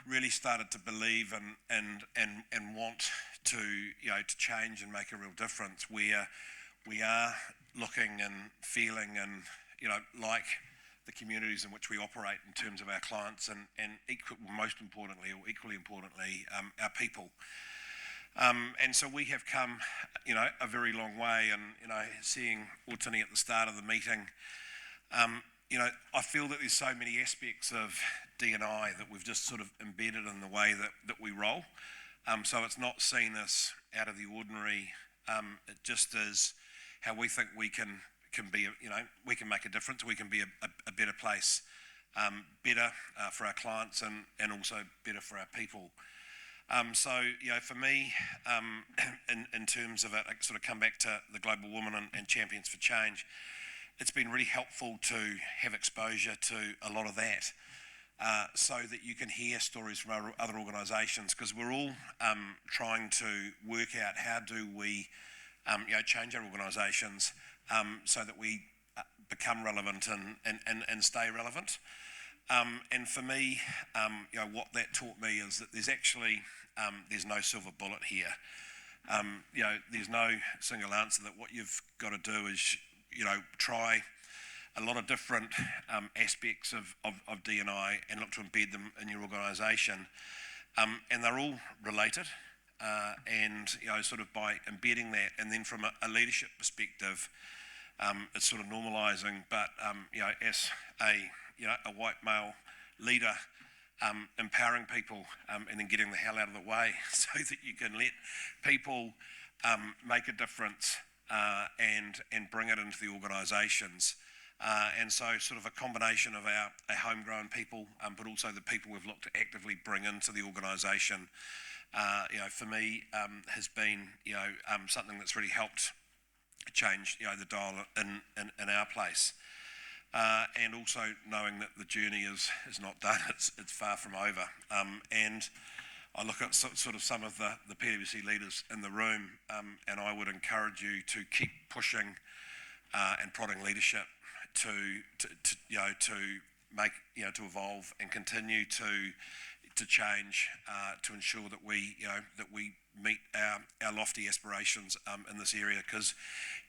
really started to believe and want to change and make a real difference, where we are looking and feeling and like the communities in which we operate in terms of our clients and most importantly, or equally importantly, our people. And so we have come, a very long way. And seeing Otini at the start of the meeting, I feel that there's so many aspects of D&I that we've just sort of embedded in the way that we roll. So it's not seen as out of the ordinary. It just is how we think we can be, we can make a difference. We can be a better place, better for our clients and also better for our people. So, for me, in terms of it, I sort of come back to the Global Women and Champions for Change. It's been really helpful to have exposure to a lot of that, so that you can hear stories from other organisations, because we're all trying to work out how do we change our organisations so that we become relevant and stay relevant. And for me, what that taught me is that there's actually there's no silver bullet here. There's no single answer. That what you've got to do is try a lot of different aspects of D&I and look to embed them in your organisation, and they're all related. And sort of by embedding that, and then from a leadership perspective, it's sort of normalising. But as a white male leader, empowering people and then getting the hell out of the way so that you can let people make a difference and bring it into the organisations. And so sort of a combination of our homegrown people, but also the people we've looked to actively bring into the organisation, for me, has been, something that's really helped change, the dial in our place. And also knowing that the journey is not done, it's far from over. And I look at sort of some of the PwC leaders in the room, and I would encourage you to keep pushing and prodding leadership to make, to evolve and continue to change, to ensure that we meet our lofty aspirations in this area, because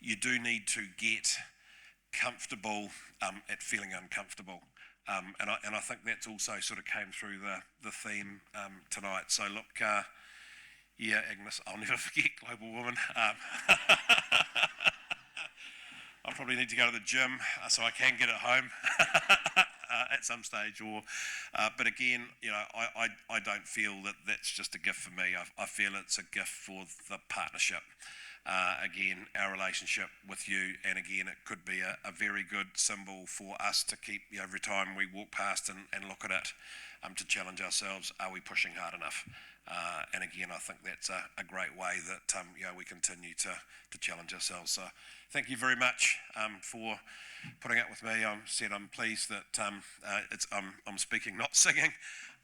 you do need to get comfortable at feeling uncomfortable. And I think that's also sort of came through the theme tonight. So look, Agnes, I'll never forget Global Women. I probably need to go to the gym so I can get it home at some stage. But again, I don't feel that that's just a gift for me. I feel it's a gift for the partnership. Again, our relationship with you, and again, it could be a very good symbol for us to keep, every time we walk past and look at it, to challenge ourselves, are we pushing hard enough? And again, I think that's a great way that we continue to challenge ourselves. So thank you very much for putting up with me. I'm pleased that I'm speaking, not singing.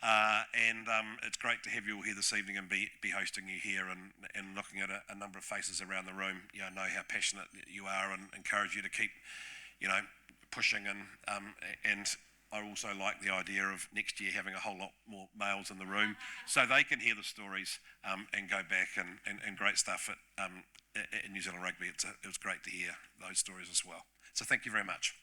And it's great to have you all here this evening and be hosting you here and looking at a number of faces around the room. Know how passionate you are and encourage you to keep, pushing and I also like the idea of next year having a whole lot more males in the room so they can hear the stories and go back and great stuff at New Zealand Rugby. It was great to hear those stories as well. So thank you very much.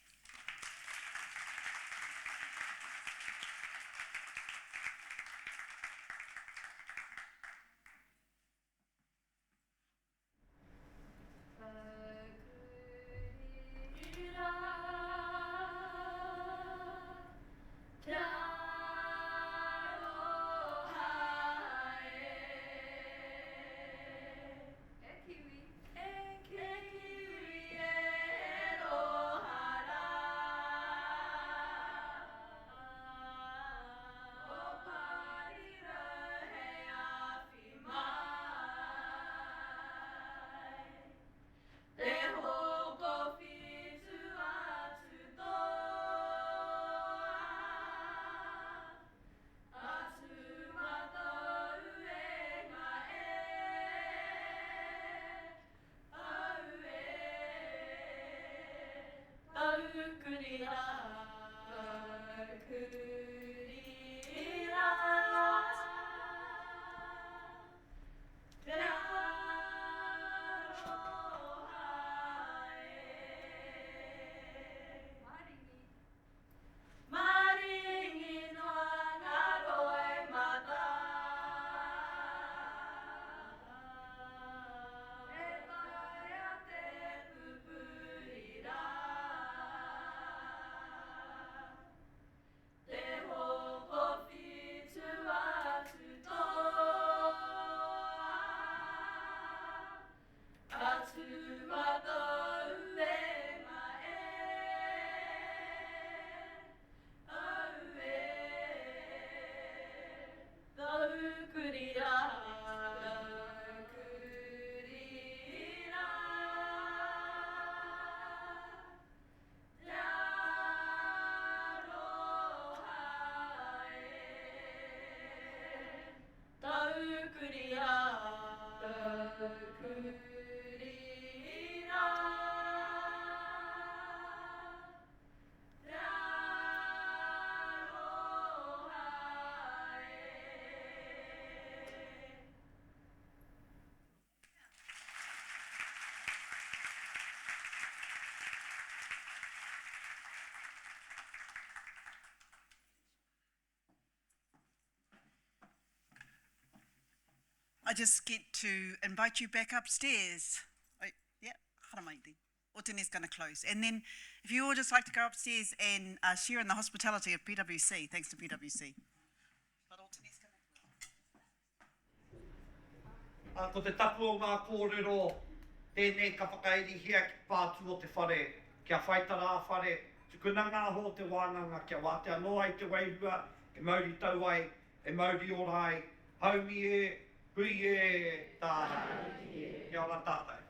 I just get to invite you back upstairs. Yeah, haramaiti. Otene's going to close. And then if you all just like to go upstairs and share in the hospitality of PwC, thanks to PwC. Ko te tapu o ngā kōrero, tēnei ka whakairihia ki pātu o te whare, kia whaitara a whare, tukuna ngā ho te wānanga, kia wātea noa i te wairua, e mauri tau ai, e mauri ora ai, haumi e, hui e, tātai. Kia ora tātai.